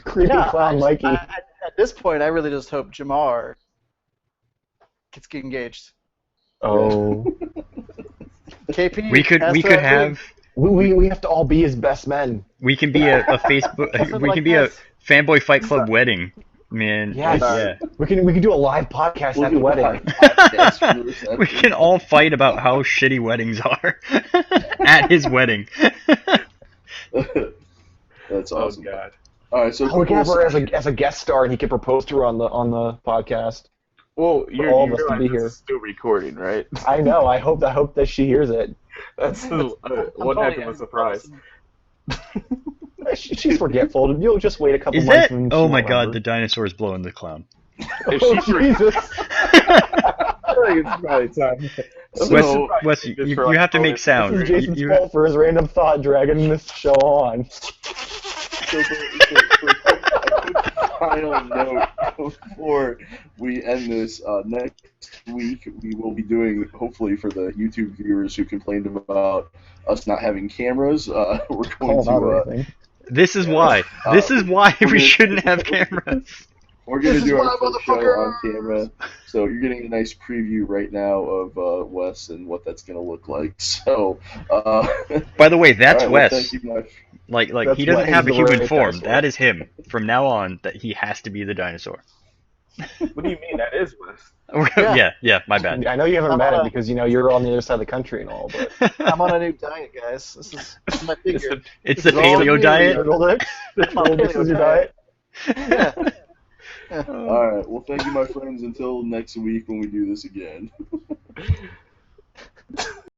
Creepy clown Mikey. At this point, I really just hope Jamar gets engaged. Oh. KP. We could have We have to all be his best men. we can be a Facebook Something we like can be this. a Fanboy Fight Club wedding. Man, Yes. yeah. We can do a live podcast at the wedding. We can all fight about how shitty weddings are at his wedding. That's Oh awesome. God. All right, so We can have her as a guest star, and he can propose to her on the podcast. Well, For you all of us to realize be this here. is still recording, right? I know. I hope that she hears it. That's one heck of a surprise. She's forgetful. You'll just wait a couple Is months. that? And she Oh won't my God! remember. The dinosaur's blowing the clown. If Oh, she Jesus. I think it's probably time. So- Wes, you have to make sound. This is Jason's You- fault for his random thought dragging this show on. So for a quick final note before we end this, next week we will be doing, hopefully for the YouTube viewers who complained about us not having cameras, we're going Calling out to everything. This is why. This is why we shouldn't have cameras. we're going to This is do why, our first show motherfucker! on camera. So you're getting a nice preview right now of Wes and what that's going to look like. So, By the way, that's all right, well, Wes. thank you much. Like That's he doesn't Wes, have a the human right form. dinosaur. That is him. From now on, that he has to be the dinosaur. What do you mean? That is Wes. Yeah, my bad. I know you haven't met him because you're on the other side of the country and all, but I'm on a new diet, guys. This is my figure. It's the This is all paleo me, diet. This is your diet. Yeah. All right. Well, thank you, my friends. Until next week when we do this again.